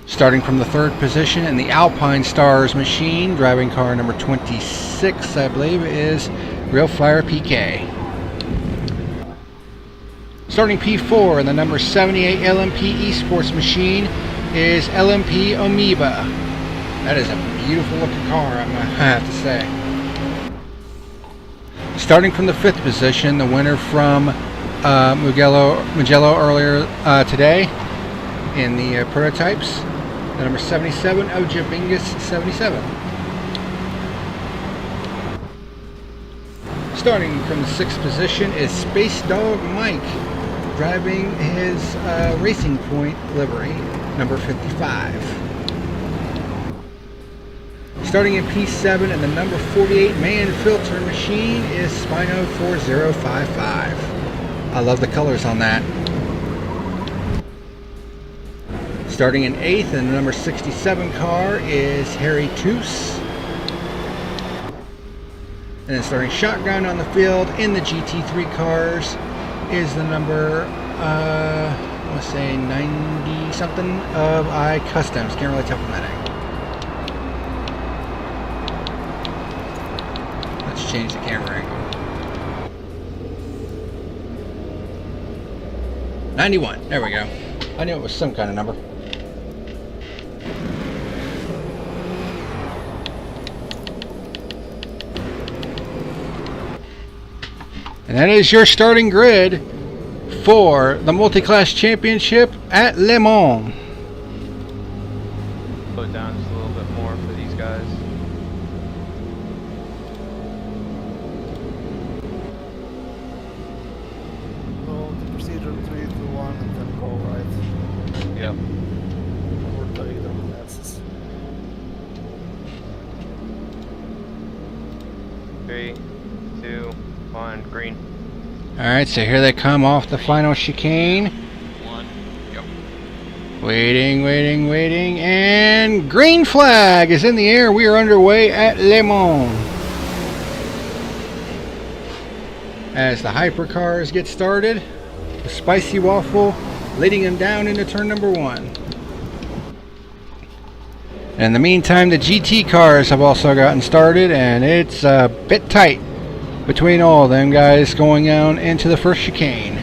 Starting from the third position in the Alpine Stars machine, driving car number 26, I believe, is Real Flyer PK. Starting P4 in the number 78 LMP Esports machine is LMP Amoeba. That is a beautiful looking car, I have to say. Starting from the fifth position, the winner from Mugello earlier today in the prototypes, the number 77 of Jabingus 77. Starting from the sixth position is Space Dog Mike, driving his Racing Point livery, number 55. Starting in P7 and the number 48 man filter machine is Spino 4055. I love the colors on that. Starting in 8th and the number 67 car is Harry Toos. And then starting shotgun on the field in the GT3 cars is the number, I want to say 90 something of I Customs. Can't really tell from that angle. Change the camera angle. 91. There we go. I knew it was some kind of number. And that is your starting grid for the Multiclass Championship at Le Mans. Slow it down just a little bit more for these guys. Procedure 3, 2, 1, and then go right. Yep. Or the either passes. 3, 2, 1, green. Alright, so here they come off the final chicane. 1. Yep. Waiting, and green flag is in the air. We are underway at Le Mans. As the hypercars get started, the Spicy Waffle leading them down into turn number 1. And in the meantime, the GT cars have also gotten started, and it's a bit tight between all of them guys going down into the first chicane.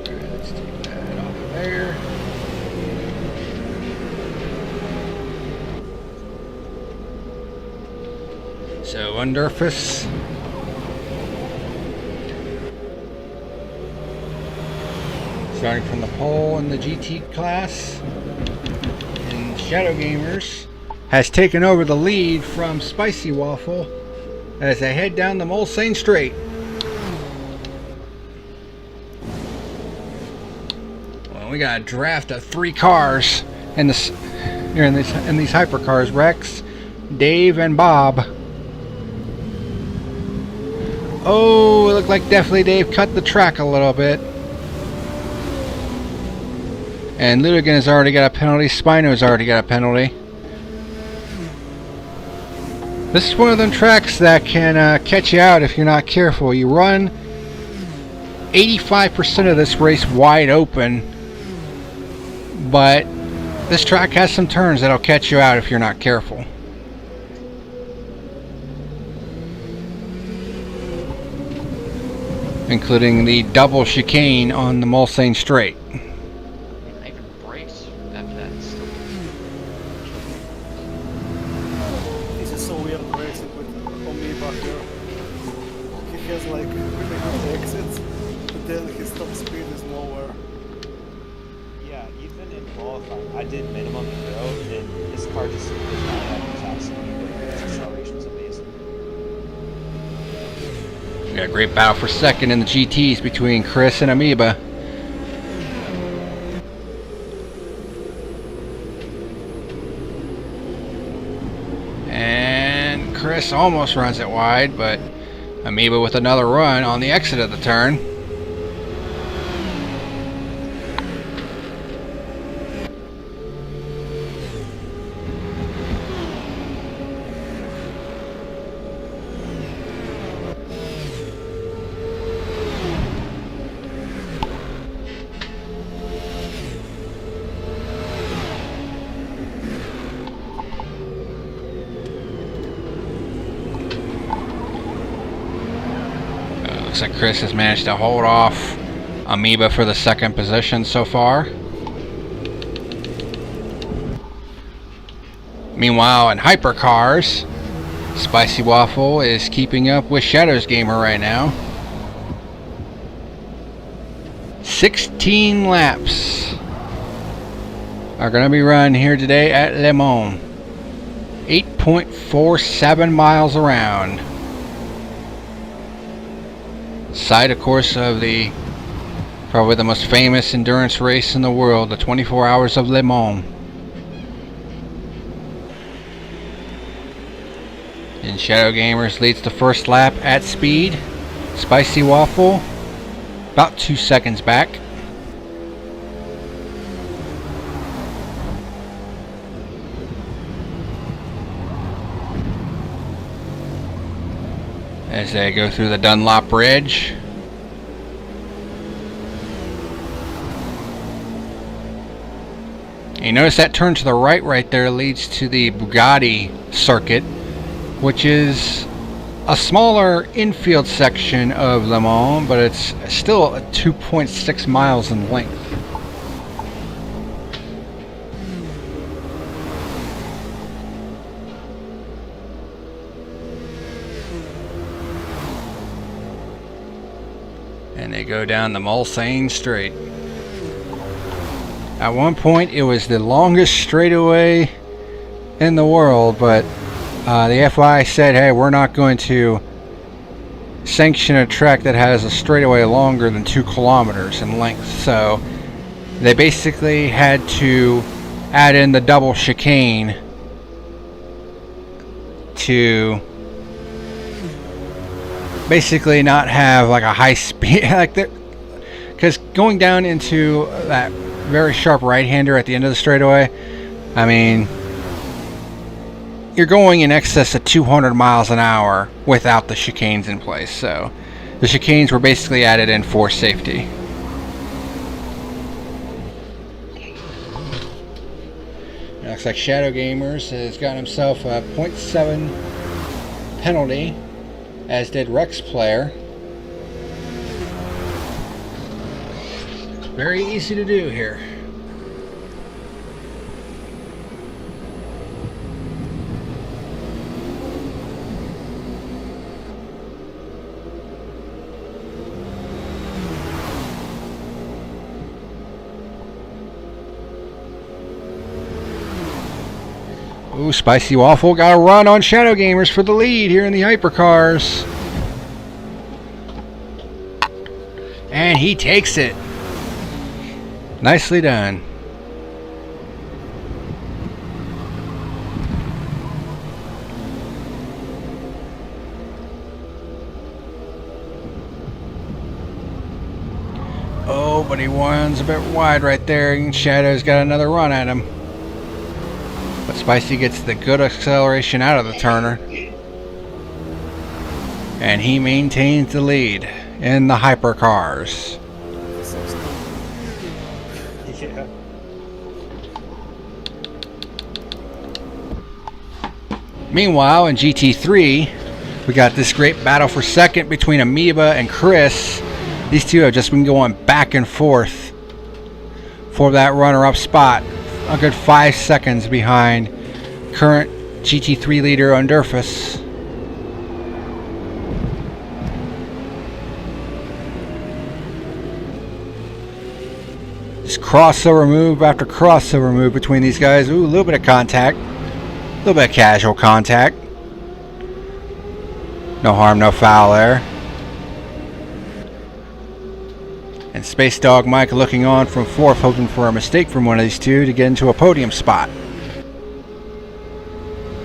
Alright, let's take that off of there. So underface. Starting from the pole in the GT class, and Shadow Gamers has taken over the lead from Spicy Waffle as they head down the Mulsanne Straight. Well, we got a draft of 3 cars in this here in these hypercars: Rex, Dave, and Bob. Oh, it looked like definitely Dave cut the track a little bit. And Ludigan has already got a penalty. Spino's already got a penalty. This is one of them tracks that can catch you out if you're not careful. You run 85% of this race wide open, but this track has some turns that'll catch you out if you're not careful. Including the double chicane on the Mulsanne Straight. This is so weird racing with Amoeba here. He has like really good exits, but then his top speed is nowhere. Yeah, even in qualifying, I did minimum in road, and his car just did not have the top speed, but his acceleration was amazing. We got a great battle for second in the GTs between Chris and Amoeba. And Chris almost runs it wide, but Amoeba with another run on the exit of the turn. Looks like Chris has managed to hold off Amoeba for the second position so far. Meanwhile, in hypercars, Spicy Waffle is keeping up with Shadows Gamer right now. 16 laps are going to be run here today at Le Mans. 8.47 miles around. Site, of course, of the probably the most famous endurance race in the world, the 24 Hours of Le Mans. And Shadow Gamers leads the first lap at speed. Spicy Waffle about 2 seconds back. As they go through the Dunlop Bridge. And you notice that turn to the right there leads to the Bugatti circuit, which is a smaller infield section of Le Mans, but it's still 2.6 miles in length. And they go down the Mulsanne Straight. At one point it was the longest straightaway in the world, but the FI said, hey, we're not going to sanction a track that has a straightaway longer than 2 kilometers in length. So they basically had to add in the double chicane to basically not have like a high speed, like that, because going down into that very sharp right-hander at the end of the straightaway, I mean, you're going in excess of 200 miles an hour without the chicanes in place. So the chicanes were basically added in for safety. It looks like Shadow Gamers has gotten himself a 0.7 penalty, as did Rex Player. Very easy to do here. Ooh, Spicy Waffle got a run on Shadow Gamers for the lead here in the hypercars. And he takes it. Nicely done. Oh, but he runs a bit wide right there, and Shadow's got another run at him. But Spicy gets the good acceleration out of the turner. And he maintains the lead in the hypercars. Yeah. Meanwhile, in GT3, we got this great battle for second between Amoeba and Chris. These two have just been going back and forth for that runner-up spot. A good 5 seconds behind current GT3 leader Undurfus. Just crossover move after crossover move between these guys. Ooh, a little bit of contact. A little bit of casual contact. No harm, no foul there. And Space Dog Mike looking on from fourth, hoping for a mistake from one of these two to get into a podium spot.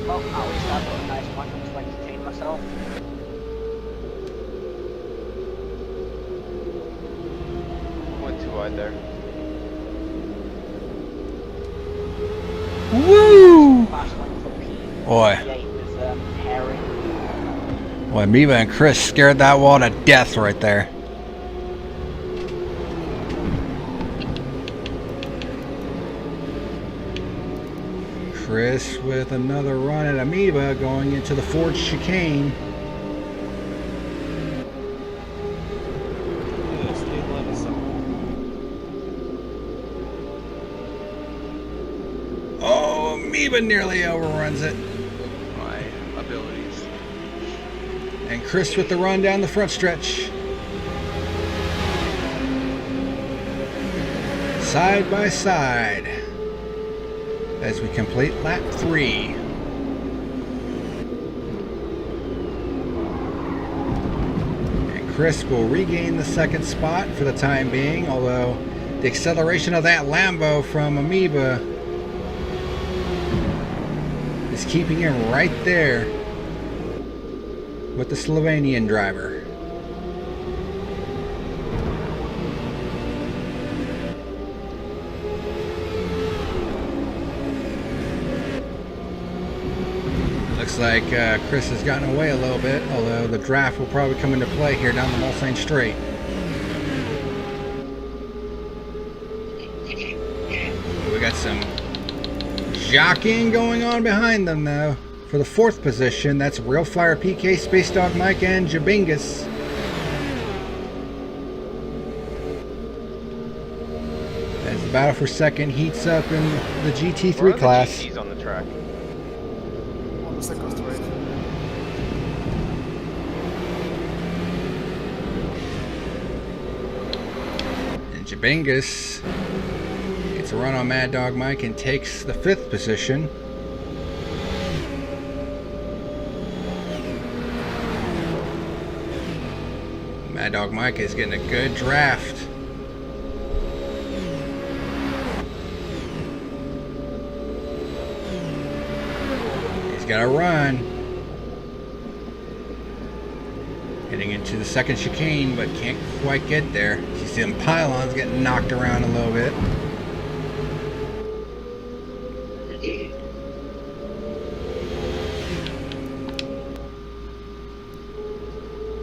Well, I always have a nice one. I just like to take myself. Woo! Fast lane for P. Boy. With Harry. Boy, Miva and Chris scared that wall to death right there. Chris with another run at Amoeba going into the Ford chicane. Oh, Amoeba nearly overruns it. My abilities. And Chris with the run down the front stretch. Side by side as we complete lap 3. And Chris will regain the second spot for the time being, although the acceleration of that Lambo from Amoeba is keeping him right there with the Slovenian driver. Looks like Chris has gotten away a little bit, although the draft will probably come into play here down the Mulsanne Straight. We got some jockeying going on behind them though. For the 4th position, that's Real Fire PK, Space Dog Mike, and Jabingus. As the battle for second heats up in the GT3 class. GTs on the track. On the second straight. And Jabingus gets a run on Mad Dog Mike and takes the 5th position. Mad Dog Mike is getting a good draft. He's got a run. Heading into the second chicane, but can't quite get there. You see them pylons getting knocked around a little bit.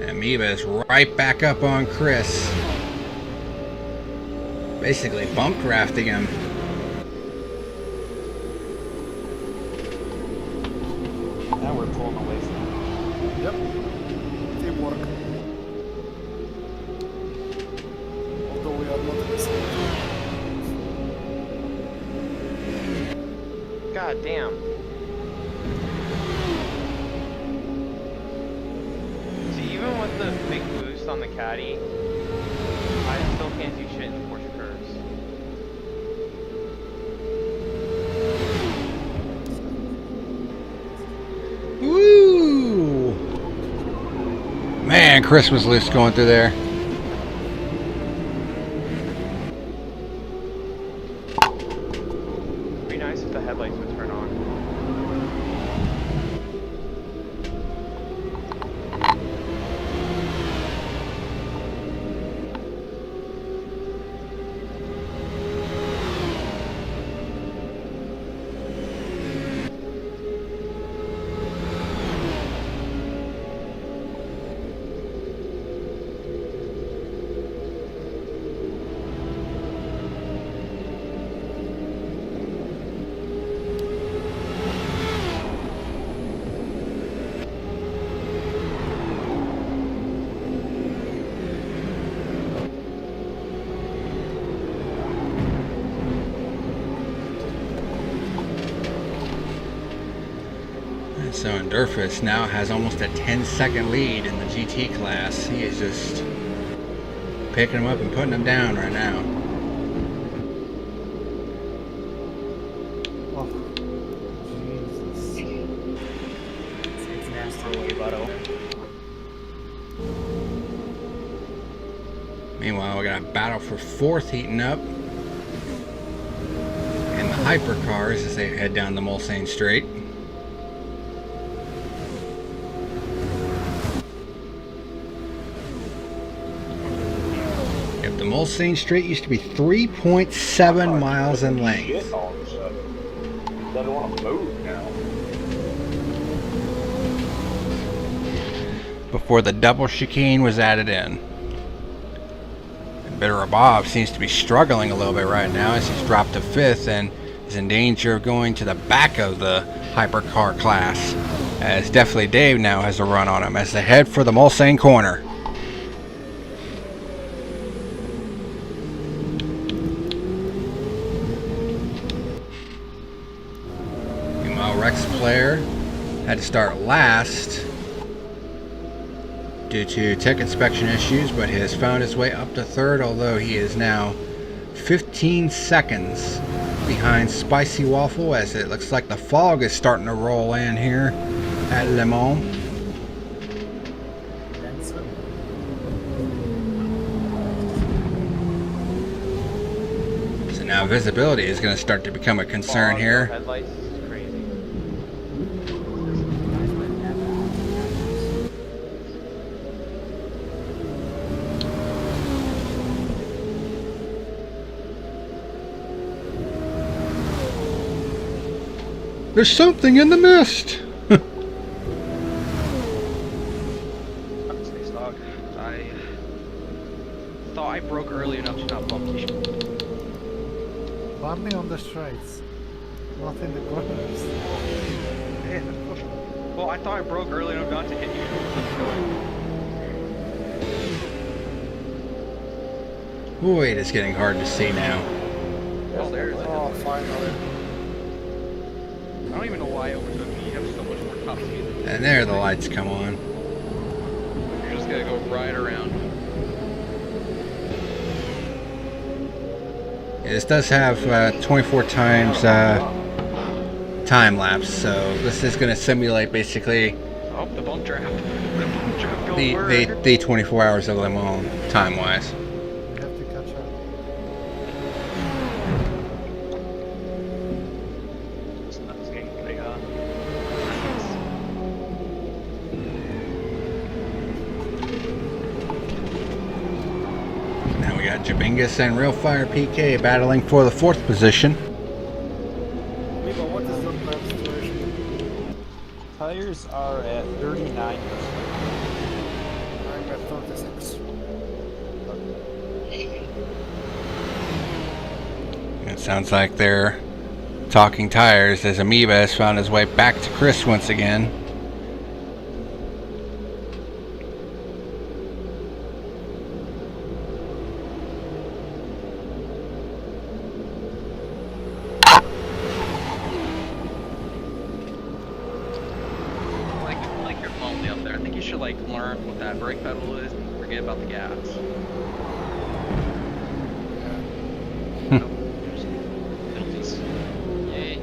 Amoeba is right back up on Chris. Basically bump drafting him. Now we're pulling away from him. Yep. Teamwork. Although we are not in the same team. God damn. See, even with the big boost on the caddy, I still can't do shit in Porsche curves. Woo! Man, Chris was loose going through there. It'd be nice if the headlights would turn on. So Endurfus now has almost a 10-second lead in the GT class. He is just picking them up and putting them down right now. Oh, Jesus. It's nasty away, Butto. Meanwhile, we got a battle for 4th heating up in the hypercars as they head down the Mulsanne Straight. The Mulsanne Straight used to be 3.7 miles in length. Shit, all of a sudden. doesn't want to move now. Before the double chicane was added in. And Bitter Bob seems to be struggling a little bit right now as he's dropped to 5th and is in danger of going to the back of the hypercar class. As definitely Dave now has a run on him as they head for the Mulsanne corner. Meanwhile, Rex Player had to start last due to tech inspection issues, but he has found his way up to 3rd, although he is now 15 seconds behind Spicy Waffle as it looks like the fog is starting to roll in here at Le Mans. So now visibility is going to start to become a concern here. Headlights is crazy. There's something in the mist. I thought I broke early enough to not bump you. Bump me on the straights, not in the corners. Well, I thought I broke early enough not to hit you. Boy, it is getting hard to see now. Oh, there's a Oh, finally. I don't even know why I overtook you. You have so much more top speed. And there the lights come on. You're just gonna go right around. Yeah, this does have 24 times time lapse, so this is going to simulate basically Oh, the bump trap. The bump trap going the 24 hours of Le Mans time-wise. We have to catch up. That's getting pretty hard. Now we got Jabingus and Real Fire PK battling for the 4th position. Viva, what is the lap situation? Tires are at 39%. I'm at 36. It sounds like they're talking tires as Amoeba has found his way back to Chris once again. Like your phone up there. I think you should like learn what that brake pedal is and forget about the gas. Yay.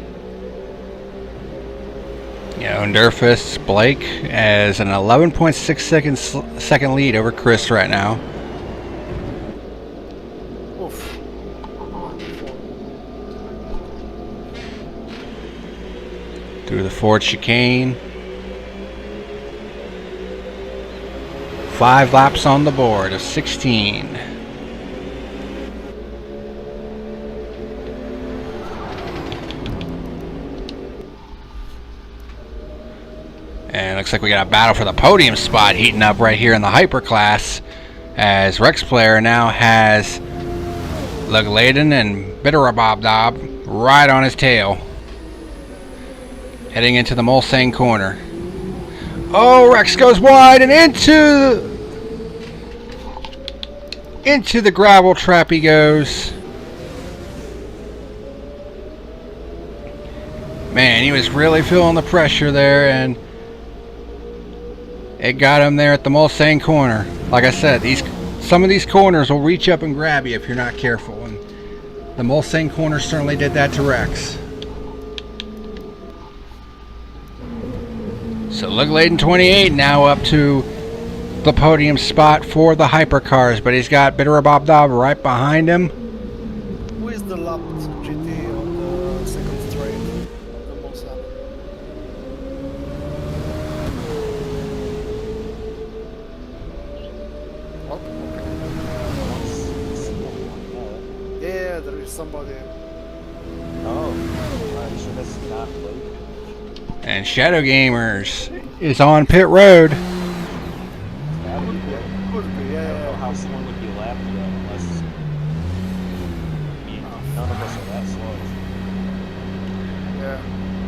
Yeah, Underfist Blake has an 11.6 second lead over Chris right now. Oof. Through the Ford chicane. 5 laps on the board of 16. And looks like we got a battle for the podium spot heating up right here in the hyper class, as Rex Player now has Lug Laden and Bitterabobdob right on his tail, heading into the Mulsanne corner. Oh, Rex goes wide and into the gravel trap he goes. Man, he was really feeling the pressure there, and it got him there at the Mulsanne corner. Like I said, some of these corners will reach up and grab you if you're not careful, and the Mulsanne corner certainly did that to Rex. So Lug Laden 28 now up to the podium spot for the hypercars, but he's got Bitterabobdob right behind him. Who is the lapped GT on the second straight? The Mulsanne. What? Okay. Yeah, there is somebody. Oh, you sure that's not Blake? And Shadow Gamers is on pit road. Gotta be, right? Could be, I don't know yeah. how someone would be lapped yet unless none of us are that slow. Yeah,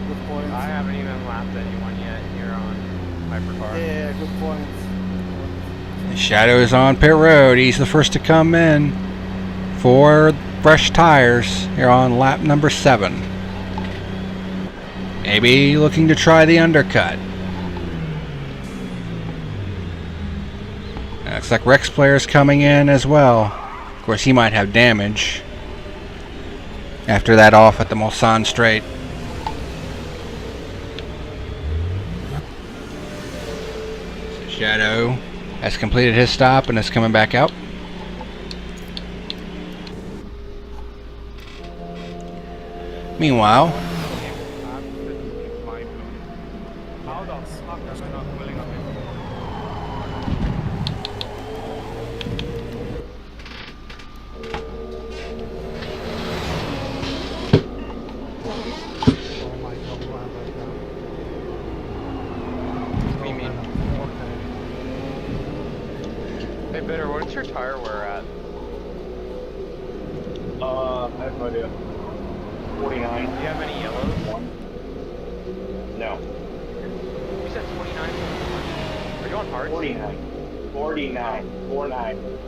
good point. I haven't even lapped anyone yet here on Hypercar. Yeah, good point. Shadow is on pit road. He's the first to come in for fresh tires here on lap number 7. Maybe looking to try the undercut. Looks like Rex Player's coming in as well. Of course, he might have damage after that off at the Mulsanne straight. So Shadow has completed his stop and is coming back out. Meanwhile, Hey, Bitter, what's your tire wear at? I have no idea. 49. Do you have any yellows? No. You said 29? Are you on hard? 49. 49. 49.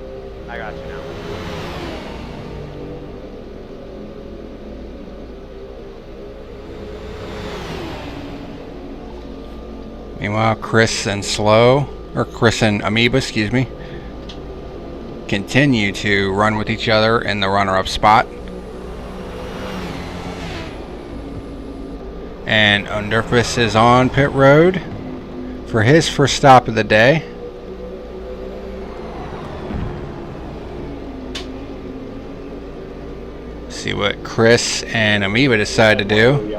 I got you now. meanwhile, Chris and Amoeba, excuse me, continue to run with each other in the runner-up spot. And Underfus is on pit road for his first stop of the day. See what Chris and Amoeba decide to do.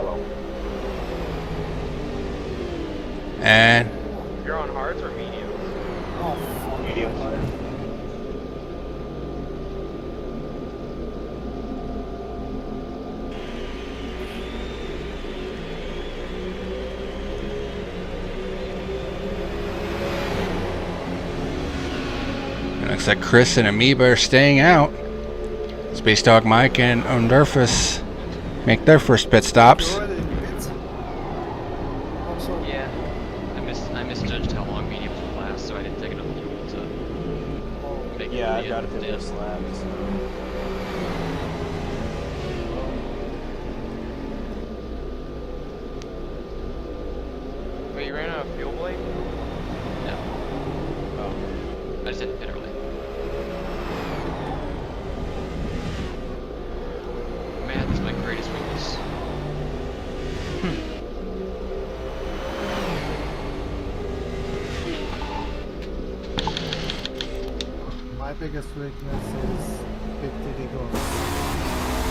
And You're on hards or mediums? Oh, Mediums. it looks like Chris and Amoeba are staying out. Space Dog Mike and Underfus make their first pit stops. already in pits? Also, Yeah. I misjudged how long mediums would last, so I didn't take enough fuel to make Yeah, it I've got to the fit end. this lap. So. Wait, you ran out of fuel, Blake? No. Oh. I just didn't fit early. Math is my greatest weakness. My biggest weakness is 50 degrees.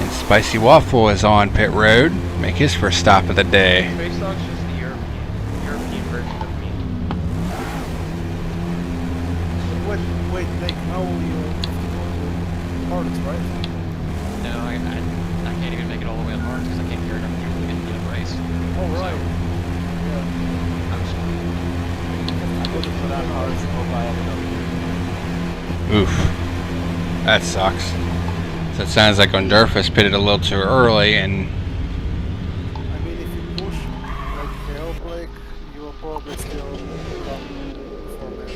And Spicy Waffle is on pit road, make his first stop of the day. Space Dog's just the European version of me. wait, Nick, now you're hards, right? No, I can't even make it all the way on hard because I can't carry enough fuel to get into the race. Oh, right. I'm just I would have put on hards and hope I have enough. Oof, that sucks. So it sounds like Underfus pitted a little too early, and I mean, if you push like hell, Blake, you will probably still come before me.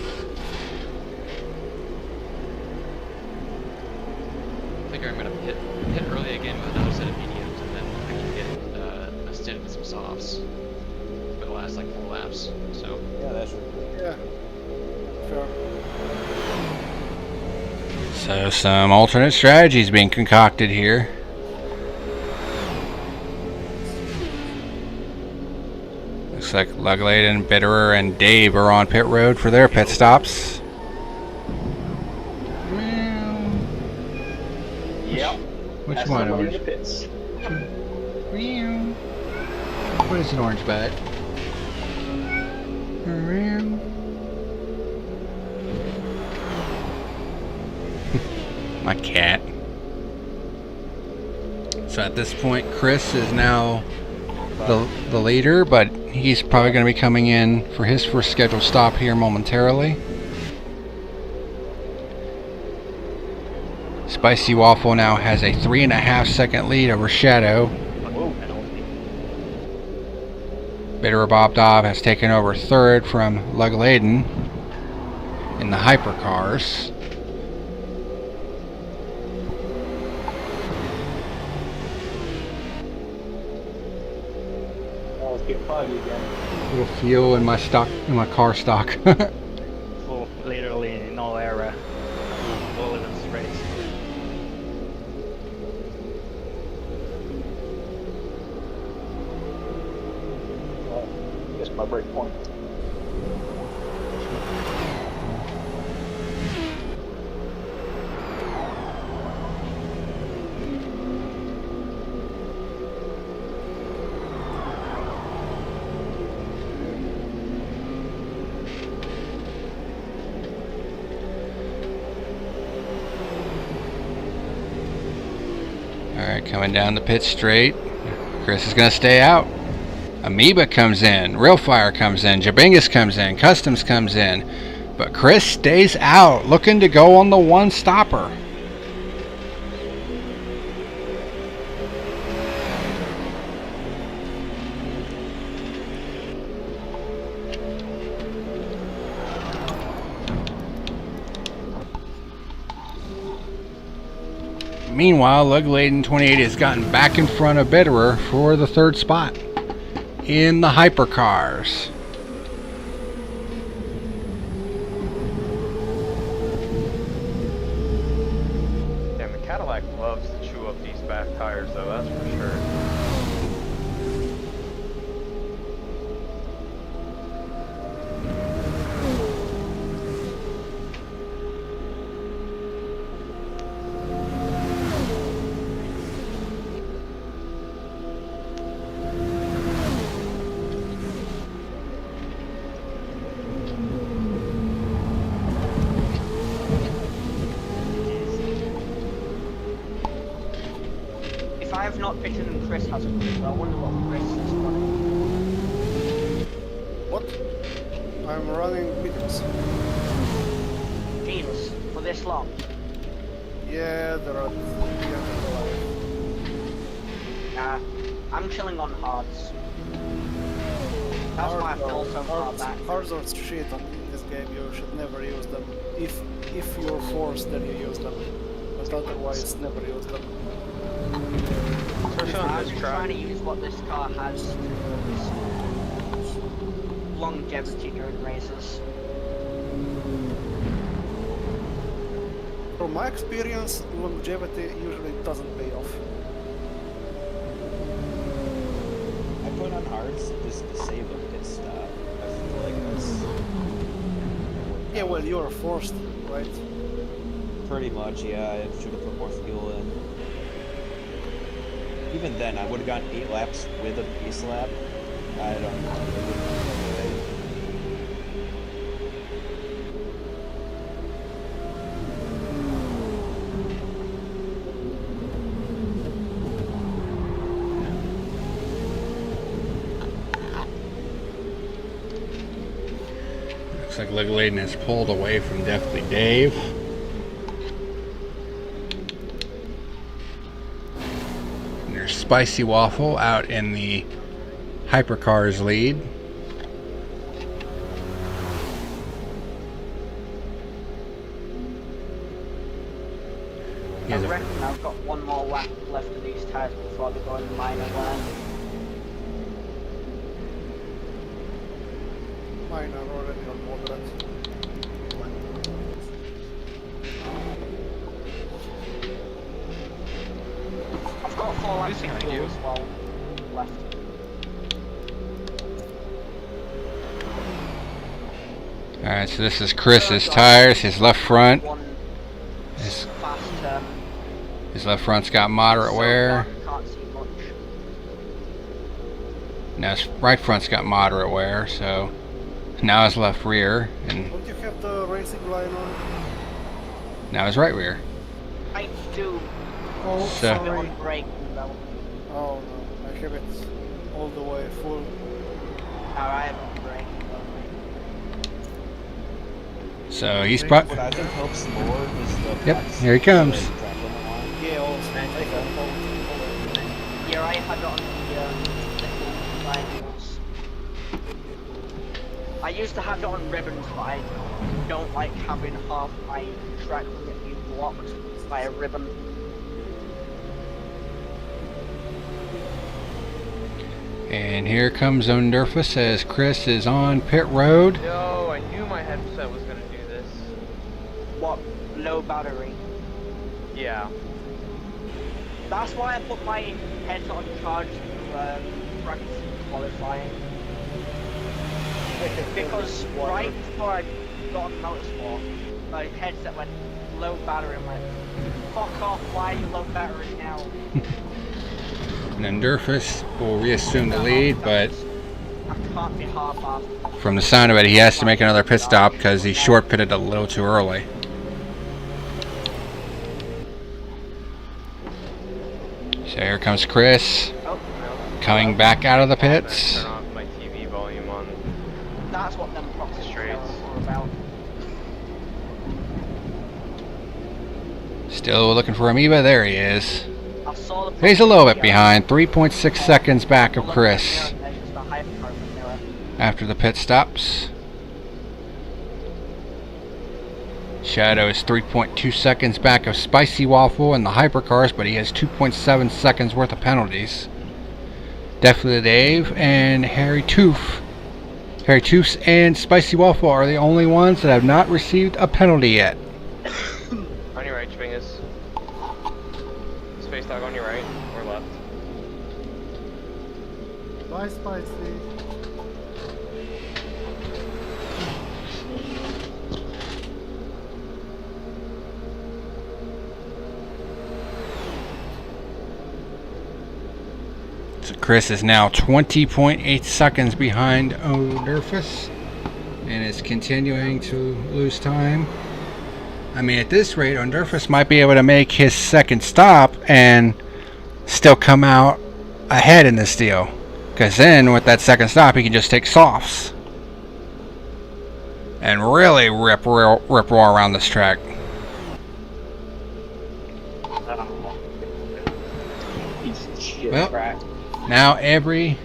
I think I'm gonna hit early again with another set of mediums, and then I can get a stint with some softs for the last like 4 laps. So Yeah, that's really cool. Yeah. Fair. so some alternate strategies being concocted here. Looks like Lugladen, Bitterer, and Dave are on pit road for their pit stops. Yep. Which That's one, somebody in Orange? the pits. What is an orange bat? My cat. So at this point, Chris is now the leader, but he's probably going to be coming in for his first scheduled stop here momentarily. Spicy Waffle now has a 3.5-second lead over Shadow. Bitterer Bob Dobb has taken over third from Lugladen in the hypercars. Let's get foggy again. A little fuel in my car stock. Well, literally no error. All of this race. Guess my break point. Alright, coming down the pit straight. Chris is going to stay out. Amoeba comes in. Real Fire comes in. Jabingus comes in. Customs comes in. But Chris stays out, looking to go on the one stopper. Meanwhile, Lugladen 28 has gotten back in front of Bitterer for the third spot in the hypercars. Damn, the Cadillac loves to chew up these back tires, though, that's for sure. If I have not pitted and Chris has a cruiser, I wonder what Chris is running. What? I'm running Peters. Jesus, for this long. Yeah, there are Nah, I'm chilling on hards. That's why I feel so far back. Hards are shit in this game. You should never use them. If you're forced, then you use them. But otherwise, never use them. I'm trying to use what this car has to longevity during races. From my experience, longevity usually doesn't pay off. I put on hards just to save a pit stop. I feel like that's Yeah, well, you're forced, right? pretty much, yeah. I should have put more fuel in. Even then, I would have gotten 8 laps with a pace lap. I don't know. Looks like Lugladen has pulled away from Deathly Dave. And there's Spicy Waffle out in the hypercars lead. I reckon I've got one more lap left of these tyres before they go in the minor wear. Mine are already on moderate. I've got 4 laps of fuel as well left. Alright, so this is Chris's tires, his left front. His left front's got moderate wear. Can't see much. Now his right front's got moderate wear, so now his left rear, and Don't you have the racing line on? now his right rear. I do. Oh, So- sorry. On break, though. Oh no, I have it all the way full. Alright, on break. So he's What pro- I think helps more is the Yep, practice here he comes. the track limit line. Yeah, also. Yeah, I had it on the lines. I used to have it on ribbons, but I don't like having half my track limit being blocked by a ribbon. And here comes Underfus as Chris is on pit road. Yo, I knew my headset was gonna do this. What? Low battery. Yeah. That's why I put my headset on charge to practice qualifying. Because right before I got on motorsport, my headset went low battery. I'm like, fuck off, why are you low battery now? And Underfus will reassume the lead, but I can't be half-assed. from the sound of it, he has to make another pit stop because he short pitted a little too early. So here comes Chris, coming back out of the pits. Turn off my TV volume on. That's what them proxy straights are about. Still looking for Amoeba. There he is. I saw the He's a little bit behind, 3.6 seconds back of Chris after the pit stops. Shadow is 3.2 seconds back of Spicy Waffle in the hypercars, but he has 2.7 seconds worth of penalties. Definitely Dave and Harry Toof. Harry Toofs and Spicy Waffle are the only ones that have not received a penalty yet. On your right, Chibingus. Space dog on your right or left. Bye, Spicy. So Chris is now 20.8 seconds behind O'Durfus and is continuing to lose time. I mean, at this rate, O'Durfus might be able to make his second stop and still come out ahead in this deal. Because then, with that second stop, he can just take softs and really rip roar around this track. Well, now every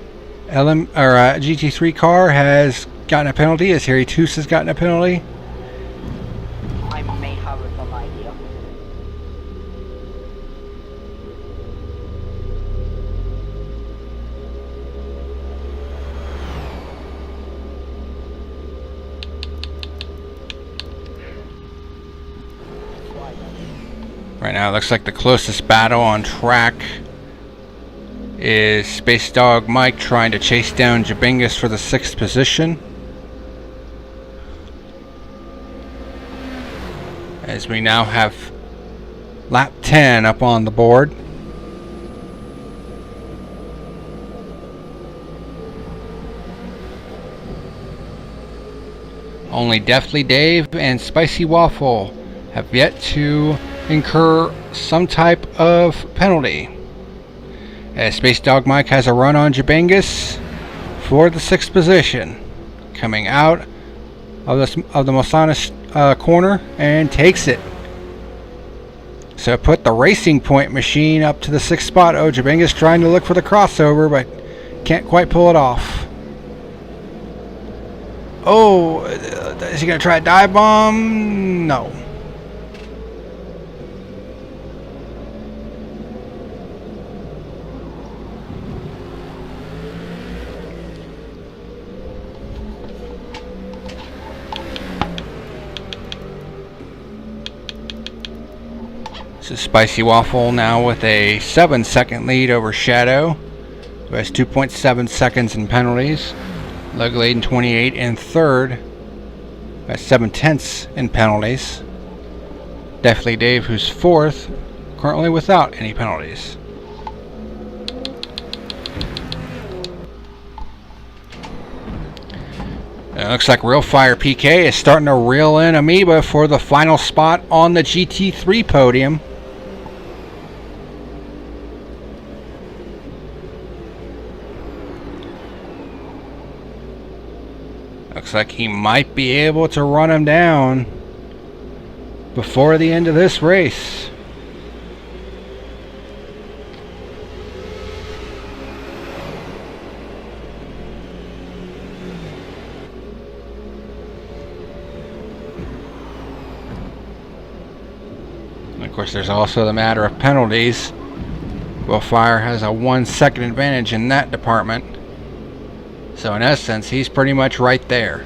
GT3 car has gotten a penalty, as Harry Toos has gotten a penalty. I may have a dumb idea. Right now, it looks like the closest battle on track is Space Dog Mike trying to chase down Jabingus for the 6th position. As we now have lap 10 up on the board. Only Deathly Dave and Spicy Waffle have yet to incur some type of penalty. As Space Dog Mike has a run on Jabingus for the 6th position, coming out of the Mosanis corner and takes it. So put the Racing Point machine up to the 6th spot. Oh, Jabingus trying to look for the crossover, but can't quite pull it off. Oh, is he going to try a dive bomb? No. So Spicy Waffle now with a 7-second lead over Shadow, who has 2.7 seconds in penalties. Lugladen 28 in 3rd, at 7/10 in penalties. Deathly Dave, who's 4th, currently without any penalties. It looks like Real Fire PK is starting to reel in Amoeba for the final spot on the GT3 podium. looks like he might be able to run him down before the end of this race. And of course, there's also the matter of penalties. Willfire has a 1 second advantage in that department. So in essence, he's pretty much right there.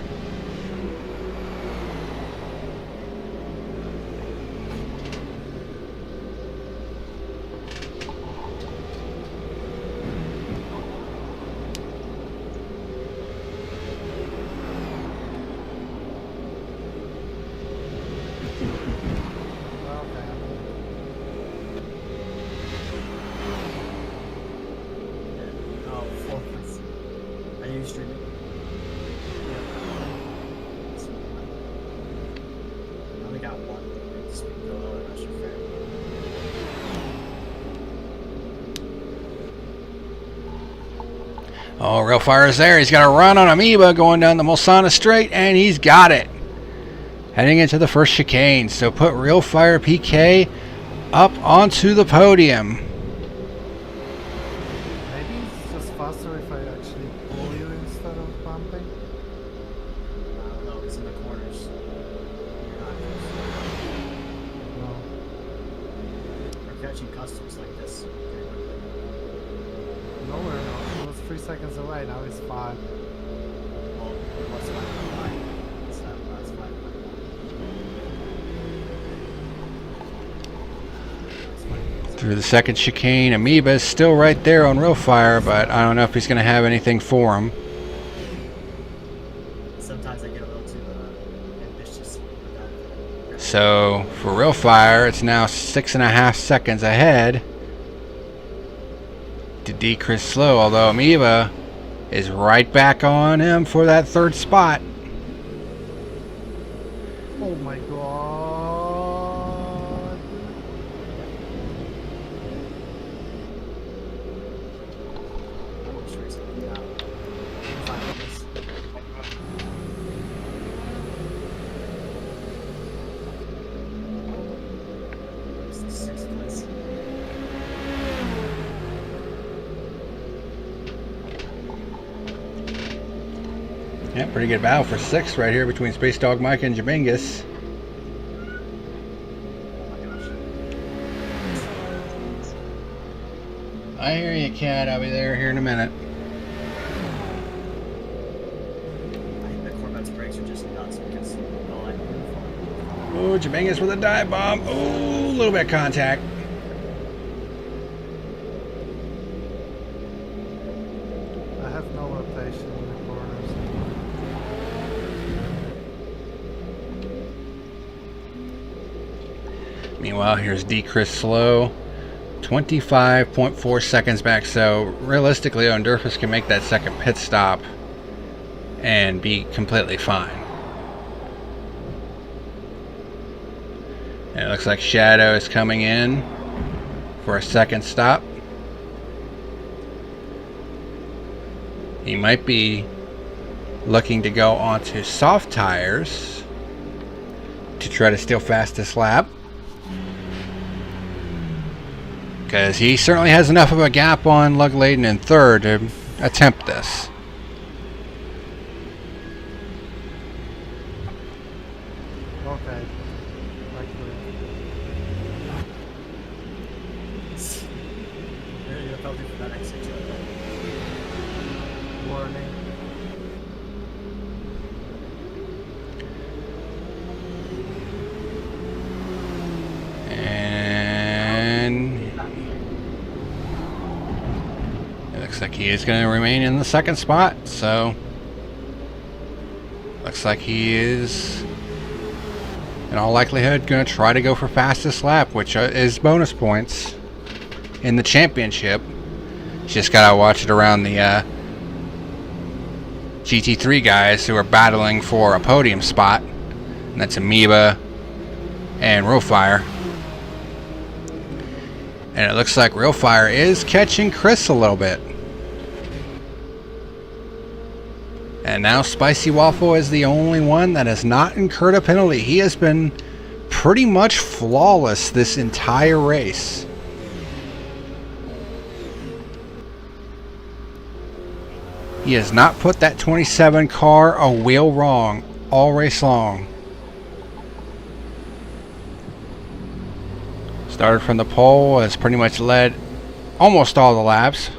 Are you streaming? I only got one. Just make it a little extra fair. Oh, Railfire is there. He's got a run on Amoeba going down the Mulsanna Straight, and he's got it. Heading into the first chicane. So put Railfire PK up onto the podium. Maybe it's just faster if I actually pull you instead of bumping. I don't know, it's in the corners. No. We're catching customs like this. No, we're not. It was 3 seconds away. Now it's 5. Well, it was 5.5. It's not, it's 5.1. Through the second chicane, Amoeba is still right there on Railfire, but I don't know if he's going to have anything for him. Sometimes I get a little too ambitious with that. So for Railfire, it's now 6.5 seconds ahead to decrease slow, although Amoeba is right back on him for that third spot. Oh my god. Yeah, pretty good battle for 6th right here between Space Dog Mike and Jabingus. I hear you, Cat. I'll be there here in a minute. I think the Corvette's brakes are just nuts because all I do Oh, Jabingus with a dive bomb. Oh, a little bit of contact. I have no rotation in the corners. Meanwhile, here's D. Chris Slow. 25.4 seconds back. So realistically, Ondurfus can make that second pit stop and be completely fine. And it looks like Shadow is coming in for a second stop. He might be looking to go onto soft tires to try to steal fastest lap, because he certainly has enough of a gap on Lugladen in third to attempt this. Okay. You're probably for that exit. Warning. And it looks like he is going to remain in the second spot. So looks like he is in all likelihood going to try to go for fastest lap, which is bonus points in the championship. Just got to watch it around the GT3 guys who are battling for a podium spot, and that's Amoeba and Railfire. And it looks like Railfire is catching Chris a little bit. And now Spicy Waffle is the only one that has not incurred a penalty. He has been pretty much flawless this entire race. He has not put that 27 car a wheel wrong all race long. Started from the pole, has pretty much led almost all the laps.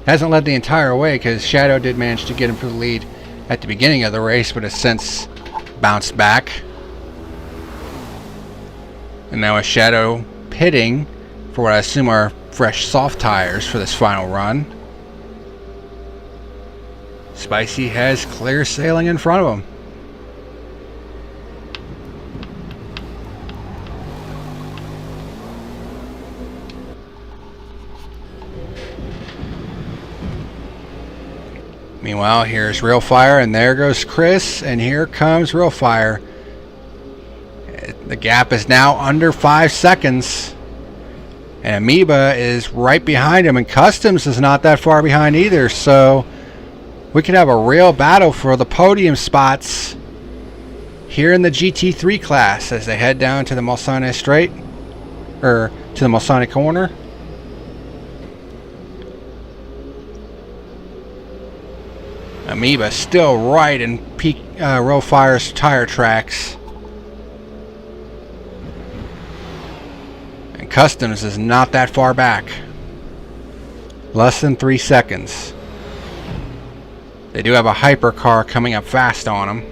Hasn't led the entire way because Shadow did manage to get him for the lead at the beginning of the race, but has since bounced back. And now with Shadow pitting for what I assume are fresh soft tires for this final run, Spicy has clear sailing in front of him. Meanwhile, here's Real Fire, and there goes Chris, and here comes Real Fire. The gap is now under 5 seconds. And Amoeba is right behind him, and Customs is not that far behind either, so we could have a real battle for the podium spots here in the GT3 class as they head down to the Mulsanne Straight, or to the Mulsanne Corner. Amoeba still right in Real Fire's tire tracks. And Customs is not that far back. Less than 3 seconds. They do have a hypercar coming up fast on them.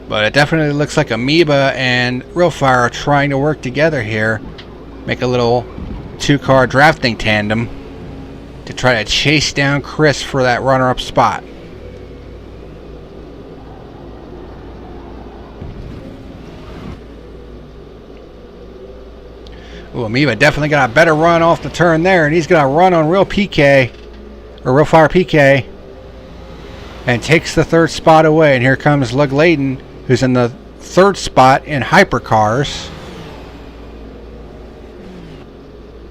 But it definitely looks like Amoeba and Real Fire are trying to work together here. Make a little 2-car drafting tandem to try to chase down Chris for that runner-up spot. Ooh, Amoeba definitely got a better run off the turn there, and he's going to run on Real PK, or Real Fire PK, and takes the 3rd spot away. And here comes Lug Layden, who's in the 3rd spot in hypercars.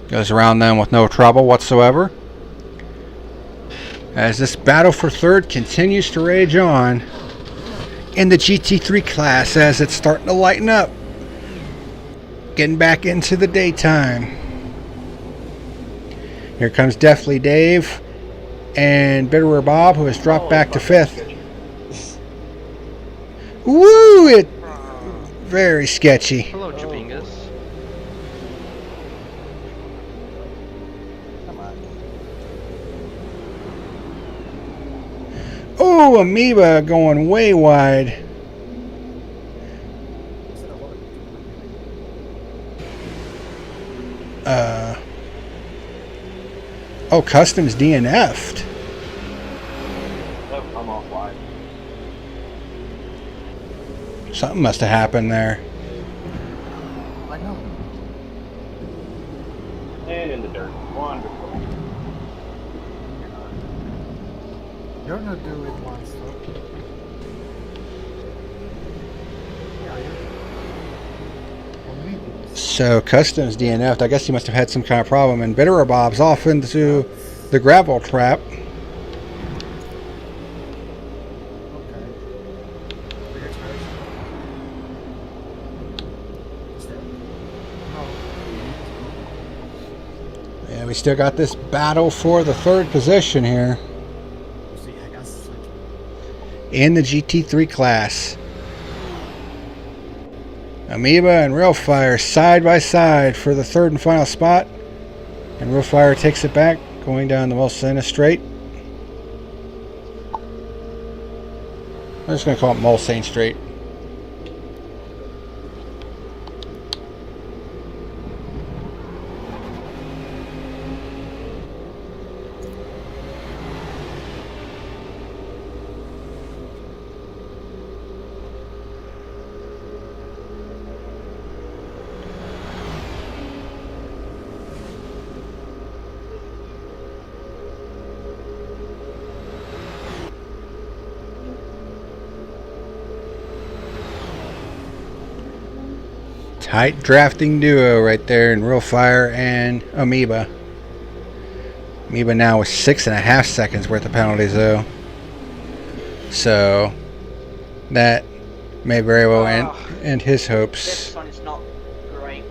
Goes around them with no trouble whatsoever. As this battle for 3rd continues to rage on in the GT3 class as it's starting to lighten up. Getting back into the daytime. Here comes Deathly Dave and Bitterer Bob, who has dropped back to 5th. Woo! It very sketchy. Hello, Jabingas. Oh, Amoeba going way wide. Oh, Customs DNF'd. I'm off wide. Something must have happened there. I know. And in the dirt. Wonderful. You're gonna do it once, though. So Customs DNF'd. I guess he must have had some kind of problem. And Bitterer Bob's off into the gravel trap. Yeah, we still got this battle for the 3rd position here in the GT3 class. Amoeba and Real Fire side by side for the 3rd and final spot. And Real Fire takes it back, going down the Mulsanne Straight. I'm just going to call it Mulsanne Straight. Tight drafting duo right there in Real Fire and Amoeba. Even now with 6.5 seconds worth of penalties though. So that may very well end his hopes This one is not great.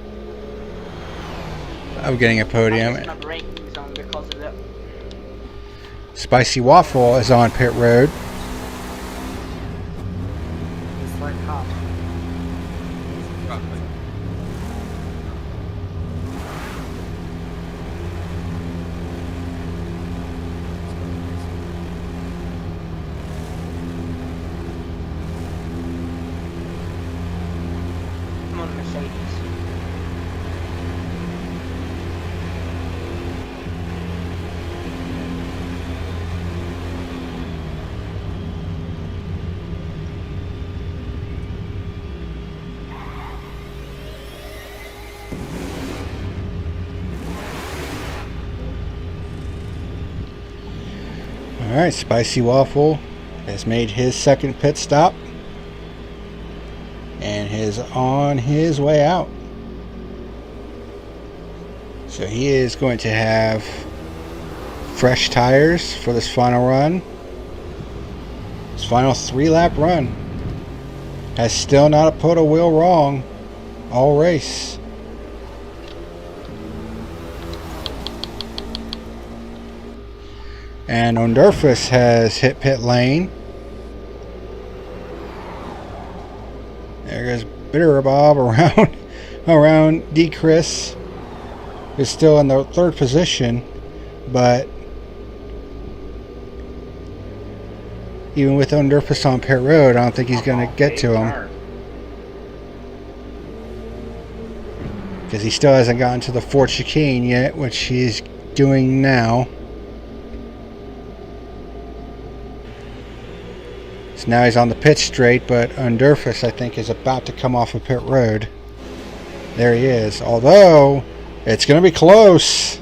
of getting a podium. It's not great zone because of it. Spicy Waffle is on pit road. It's like hot. Come on, Mercedes. Alright, Spicy Waffle has made his second pit stop and is on his way out. So he is going to have fresh tires for this final run. His final 3-lap run. Has still not put a wheel wrong all race. And Ondurfus has hit pit lane. There goes Bitter Bob around D. Chris, who's still in the 3rd position, but even with Ondurfus on pit road, I don't think he's going to get to him. Because he still hasn't gotten to the 4th chicane yet, which he's doing now. So now he's on the pit straight, but Ondurfus, I think, is about to come off of pit road. There he is. Although, it's going to be close.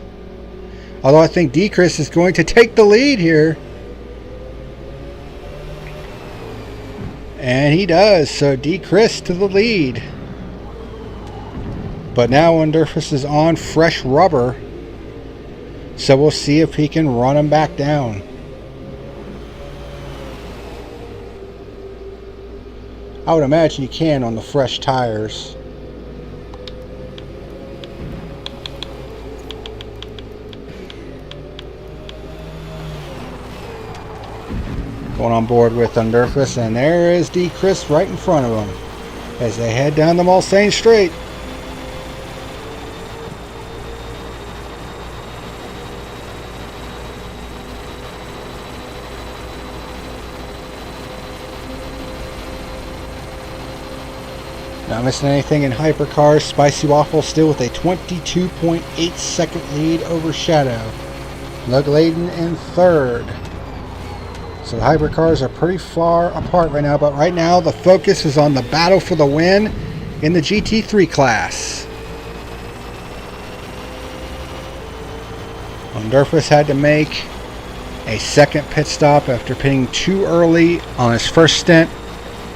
Although I think D. Chris is going to take the lead here. And he does. So D. Chris to the lead. But now Ondurfus is on fresh rubber. So we'll see if he can run him back down. I would imagine you can on the fresh tires. Going on board with Ondurfus, and there is D. Chris right in front of him as they head down the Mulsanne Straight. Not missing anything in hypercars. Spicy Waffle still with a 22.8 second lead over Shadow. Lugladen in 3rd. So the hypercars are pretty far apart right now, but right now the focus is on the battle for the win in the GT3 class. Ondurfus had to make a second pit stop after pitting too early on his first stint,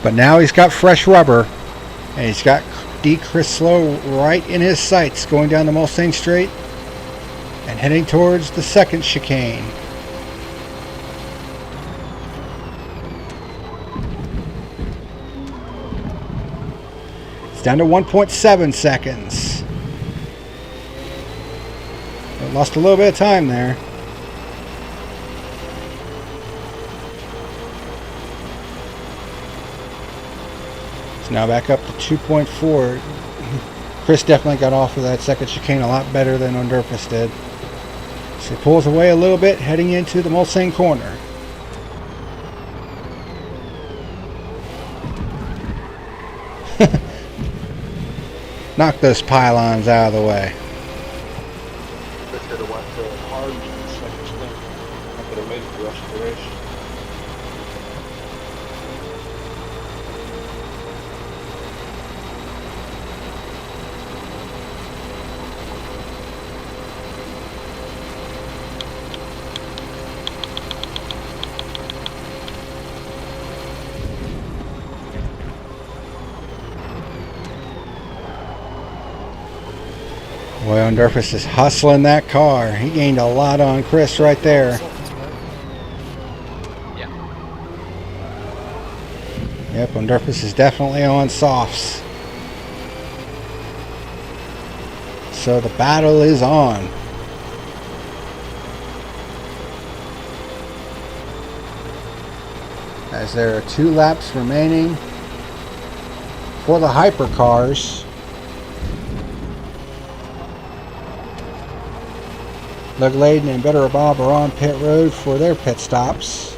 but now he's got fresh rubber. And he's got D. Chris Slow right in his sights going down the Mulsanne Straight and heading towards the 2nd chicane. It's down to 1.7 seconds. Lost a little bit of time there. It's now back up to 2.4. Chris definitely got off of that 2nd chicane a lot better than Ondurfus did. So he pulls away a little bit heading into the Mulsanne corner. Knock those pylons out of the way. Chris could have went hard in the 2nd stint. I could have made it the rest of the race. Boy, Undurfus is hustling that car. He gained a lot on Chris right there. Yeah. Yep, Undurfus is definitely on softs. So the battle is on. As there are 2 laps remaining for the hypercars. Lugladen and Bitter Bob are on pit road for their pit stops.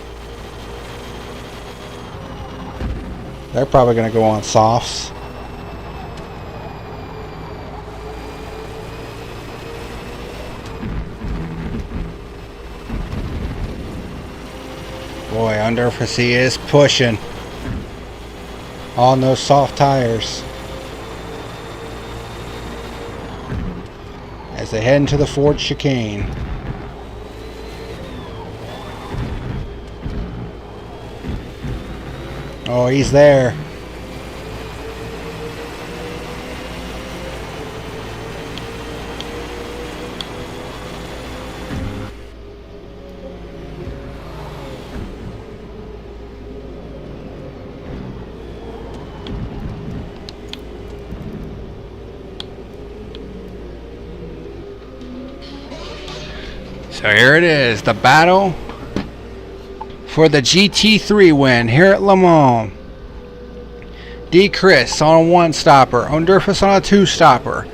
They're probably going to go on softs. Boy, Undurfus, he is pushing on those soft tires as they head into the Ford chicane. Oh, he's there. So here it is, the battle for the GT3 win here at Le Mans. D. Chris on a 1-stopper, Undurfus on a 2-stopper,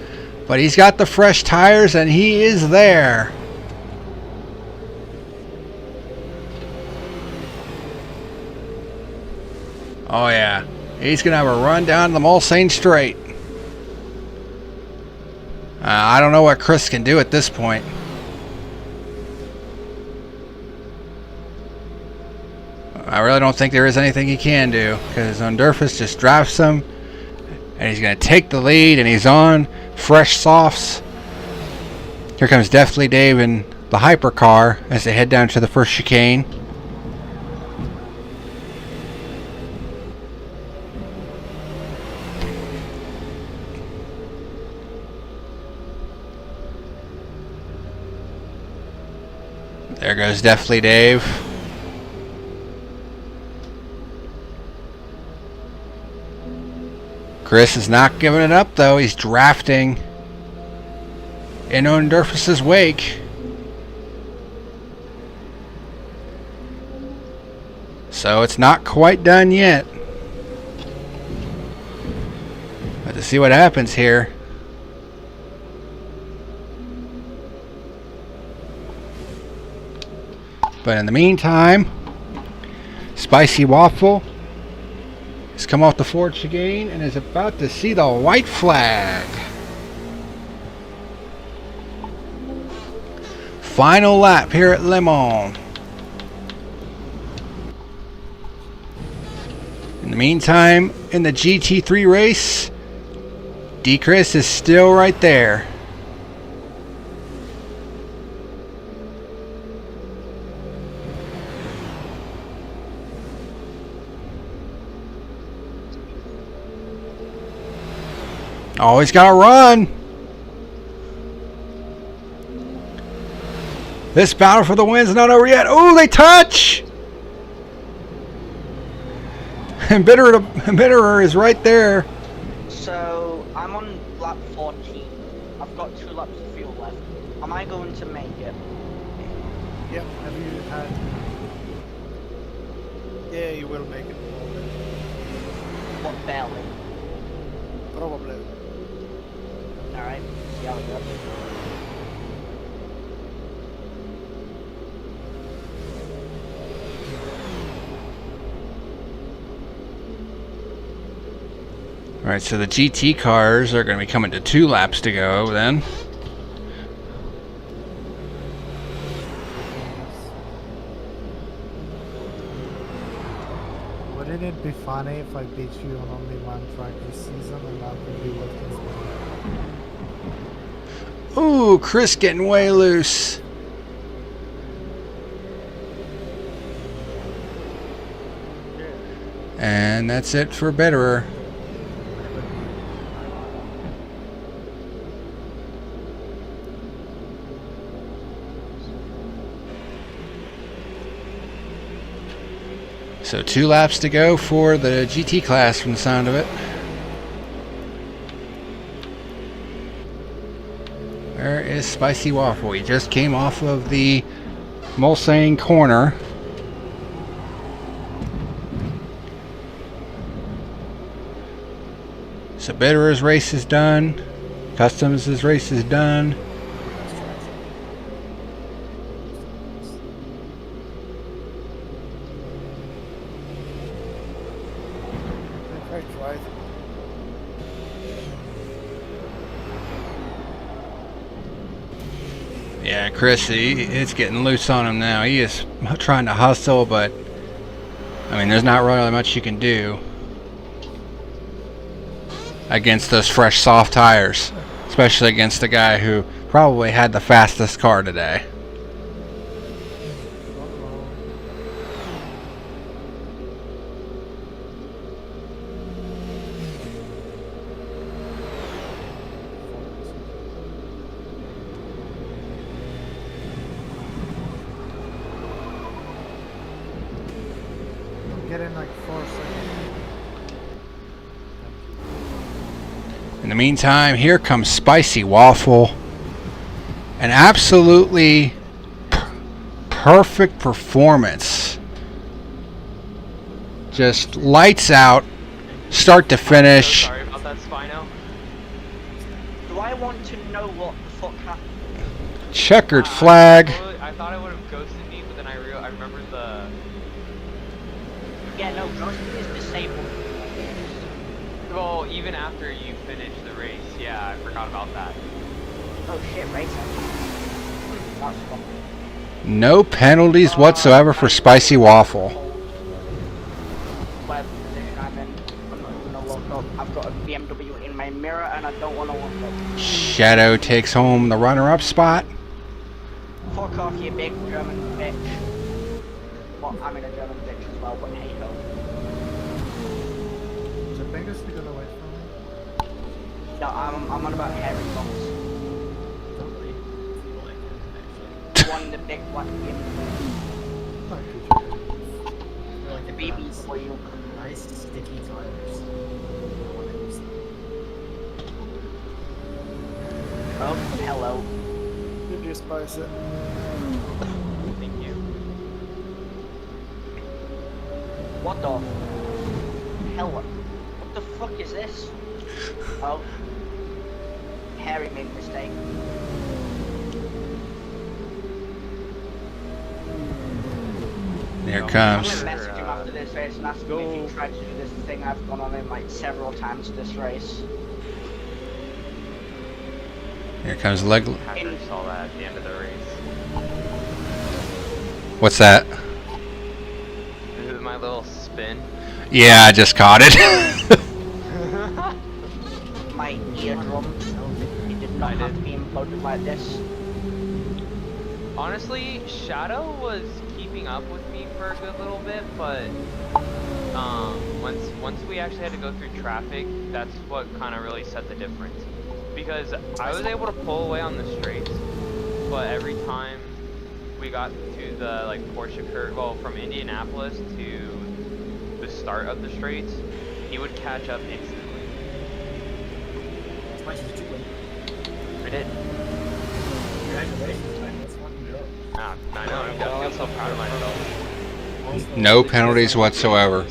but he's got the fresh tires and he is there. Oh yeah, he's gonna have a run down the Mulsanne Straight. I don't know what Chris can do at this point. I really don't think there is anything he can do, because Undurfus just drafts him and he's going to take the lead and he's on fresh softs. Here comes Deathly Dave in the hypercar as they head down to the first chicane. There goes Deathly Dave. Chris is not giving it up though. He's drafting in Undurfus's wake. So it's not quite done yet. But to see what happens here. But in the meantime, Spicy Waffle has come off the Ford chicane and is about to see the white flag. Final lap here at Le Mans. In the meantime, in the GT3 race, D. Chris is still right there. Always got to run. This battle for the win's not over yet. Oh, they touch. And Bitterer is right there. So I'm on lap 14. I've got 2 laps of fuel left. Am I going to make it? Yep. Have you had? Yeah, you will make it. What, barely? Probably. Alright, see how it goes. Alright, so the GT cars are going to be coming to 2 laps to go then. Wouldn't it be funny if I beat you on only one track this season and that would be what is Ooh, Chris getting way loose. And that's it for Bitterer. So 2 laps to go for the GT class from the sound of it. Where is Spicy Waffle? He just came off of the Mulsanne corner. So Bitterer's race is done. Customs' race is done. Right. Yeah, Chris, it's getting loose on him now. He is trying to hustle, but I mean, there's not really much you can do against those fresh, soft tires, especially against the guy who probably had the fastest car today. Get in like 4 seconds. In the meantime, here comes Spicy Waffle. An absolutely perfect performance. Just lights out, start to finish. Sorry about that, Spino. Do I want to know what the fuck happened? Checkered flag. I thought it would have ghosted me, but then I remembered the... Yeah, no, ghosting is disabled. Well, even after you finish the race, yeah, I forgot about that. Oh shit, racer. That's fun. No penalties whatsoever for Spicy Waffle. Whatever position I'm in, I'm not even gonna look up. I've got a BMW in my mirror and I don't wanna look up. Shadow takes home the runner-up spot. Fuck off, you big German bitch. Well, I'm in a German bitch as well, but hey ho. Is the biggest you're gonna wait for me? No, I'm on about Harry Fox. One, the big one, the BB's for you. Nice sticky tires. Oh, hello. You just spice it. Thank you. What the hell? What the fuck is this? Oh. Harry made a mistake. Here I'm comes. gonna message him after this race and ask him if he tried to do this thing I've gone on him like several times this race. Here comes leg. I saw that at the end of the race. What's that? This is my little spin. Yeah, I just caught it. My eardrum. It did not have to be imploded like this. Honestly, Shadow was keeping up with me for a good little bit, but once we actually had to go through traffic, that's what kind of really set the difference. Because I was able to pull away on the straights, but every time we got to the like Porsche curve, well, from Indianapolis to the start of the straights, he would catch up instantly. I did. Congratulations, man. That's fucking dope. Ah, I know, I feel so proud of myself. No penalties whatsoever.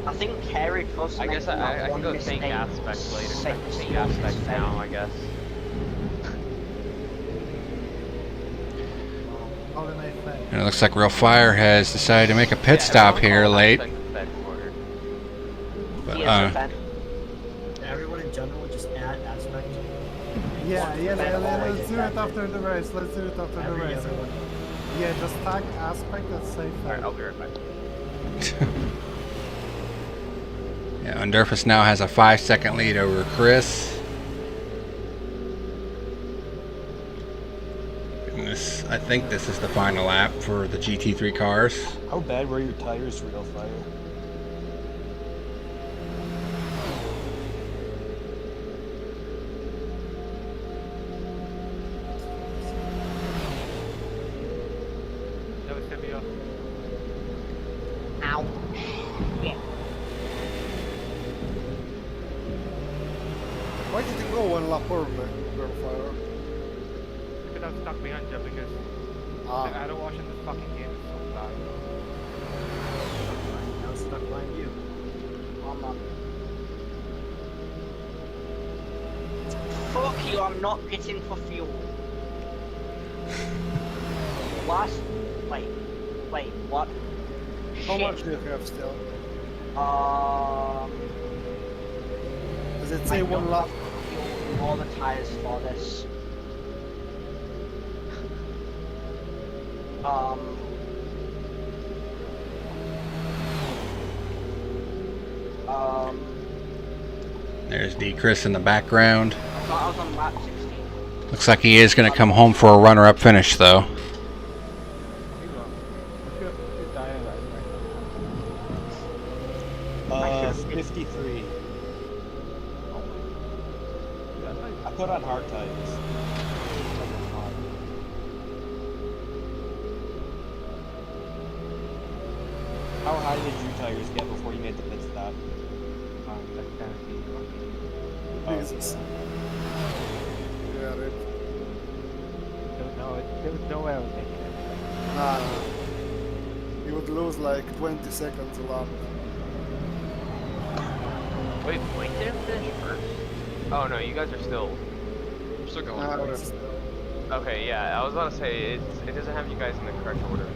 I think Carrie plus. I guess I can go think aspects later. I can think aspects now, I guess. And it looks like Real Fire has decided to make a pit stop here late. But, everyone in general would just add aspect. Yeah, let's do it after the race. Let's do it after the race. Everyone. Yeah, just tag aspect and save that. Alright, I'll be right back. Yeah, Undurfus now has a 5-second lead over Chris. And this, I think this is the final lap for the GT3 cars. How bad were your tires, Real Fire? Why did you go one lap early, Girlfire? Because I'm stuck behind you because I don't watch in this fucking game. It's so bad. I was stuck behind you. I'm on. Fuck you, I'm not pitting for fuel. Last... Wait, what? How much do you have still? Does it say one lap? All the tires for this. There's D. Chris in the background. I was on lap 16. Looks like he is going to come home for a runner-up finish, though. 53. I put on hard tires. How high did your tires get before you made the pit stop? Jesus. Yeah, right. There was no way I was making it. Nah. You would lose like 20 seconds a lap. Wait, didn't finish first? Oh no, you guys are still. I'm still going. Nah, first. Okay, yeah, I was about to say it doesn't have you guys in the correct order.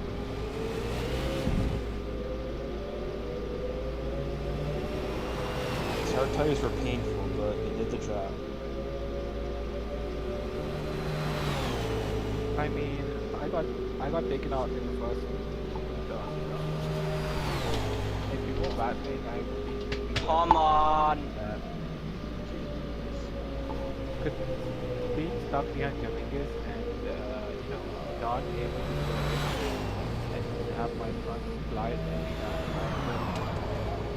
These hard tires were painful, but they did the job. I mean, I got taken out in the first one. If you go that way, I would be. Come on! Because being stuck behind Dominguez and, not able to go and have my front slide and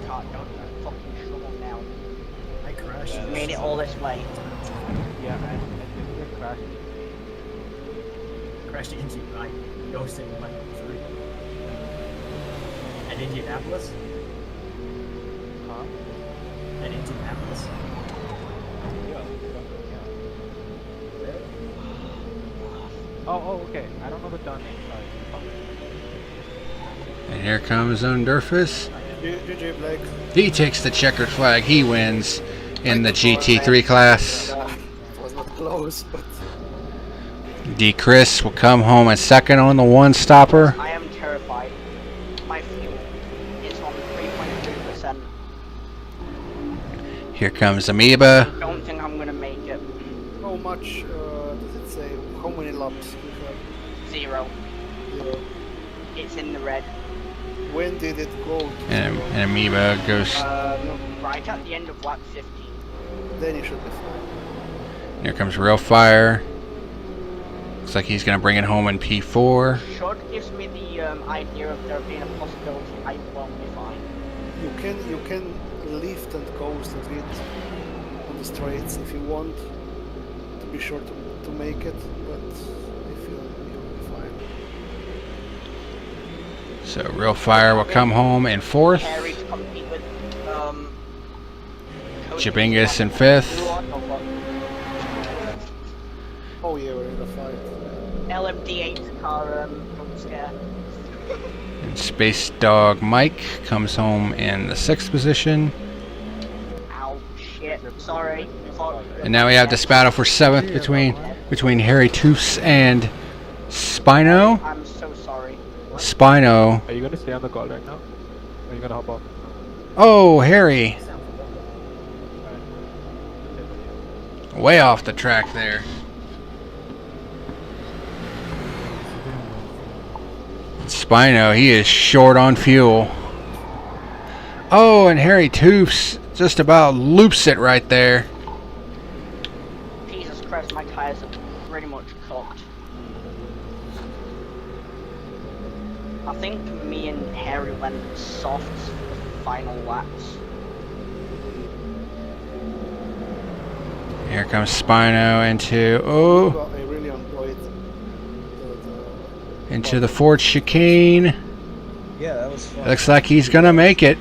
God, don't fucking trouble now. I crashed. You made it all this way. yeah, and Dominguez crashed. Crashed into you. I ghosted and went through. At Indianapolis? Huh? At Indianapolis? Oh, okay. I don't know the done name. Sorry. And here comes Undurfus. GG Blake. He takes the checkered flag. He wins in the GT3 class. It was not close, but... D. Chris will come home at second on the one stopper. I am terrified. My fuel is on 3.3%. Here comes Amoeba. I don't think I'm gonna make it. How much does it say? How many laps do you have? 0. 0. It's in the red. When did it go to And 0? Amoeba goes. Right at the end of lap 15. Then you should be fine. Here comes Real Fire. Looks like he's going to bring it home in P4. Short gives me the idea of there being a possibility I won't be fine. You can lift and coast a bit on the straights if you want to be sure to make it, but if you'll be fine. So Real Fire will come home in fourth. Harry to compete with Jabingus in fifth. Oh yeah, we're in a fight. LMD8's car jump scare. And Space Dog Mike comes home in the sixth position. Ow, shit. Sorry. And now we have this battle for seventh between Harry Toofs and Spino. I'm so sorry. Spino. Are you gonna stay on the call right now? Or are you gonna hop off? Oh, Harry. Way off the track there. Spino, he is short on fuel. Oh, and Harry Toofs just about loops it right there. Jesus Christ, my tires are pretty much cooked. I think me and Harry went soft for the final laps. Here comes Spino into I really enjoyed into the Ford chicane. Yeah, that was fun. Looks like he's gonna make it.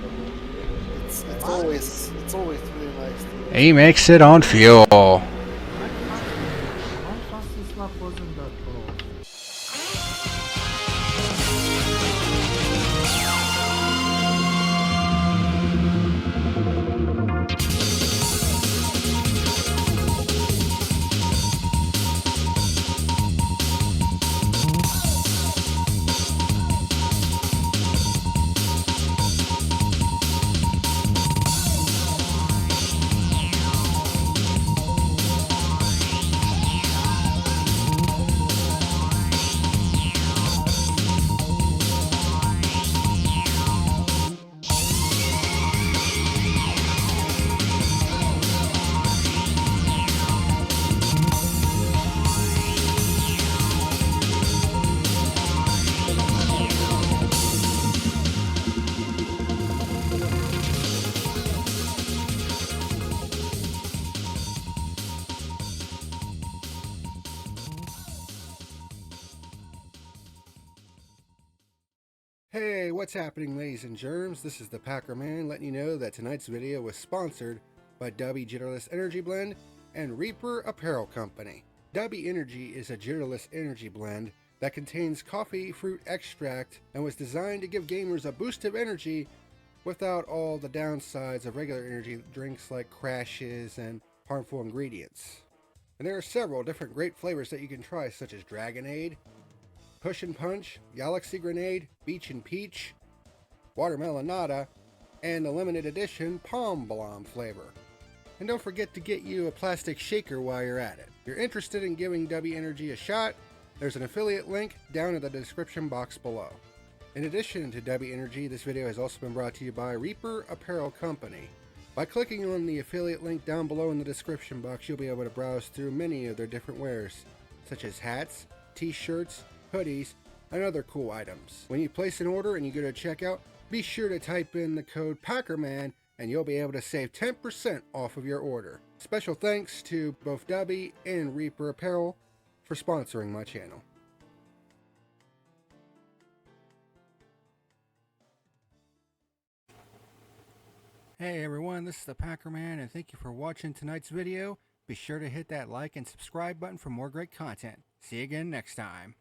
it's always really nice to He makes it on fuel. How fast this lap wasn't that cool? Hey, what's happening, ladies and germs? This is the PackerMan letting you know that tonight's video was sponsored by W Jitterless Energy Blend and Reaper Apparel Company. W Energy is a jitterless energy blend that contains coffee fruit extract and was designed to give gamers a boost of energy without all the downsides of regular energy drinks like crashes and harmful ingredients. And there are several different great flavors that you can try, such as Dragonade, Push and Punch, Galaxy Grenade, Beach and Peach, Watermelonada, and the limited edition Palm Blom flavor. And don't forget to get you a plastic shaker while you're at it. If you're interested in giving W Energy a shot, there's an affiliate link down in the description box below. In addition to W Energy, this video has also been brought to you by Reaper Apparel Company. By clicking on the affiliate link down below in the description box, you'll be able to browse through many of their different wares, such as hats, t-shirts, hoodies, and other cool items. When you place an order and you go to checkout, be sure to type in the code PackerMan and you'll be able to save 10% off of your order. Special thanks to both Dubby and Reaper Apparel for sponsoring my channel. Hey everyone, this is the PackerMan and thank you for watching tonight's video. Be sure to hit that like and subscribe button for more great content. See you again next time.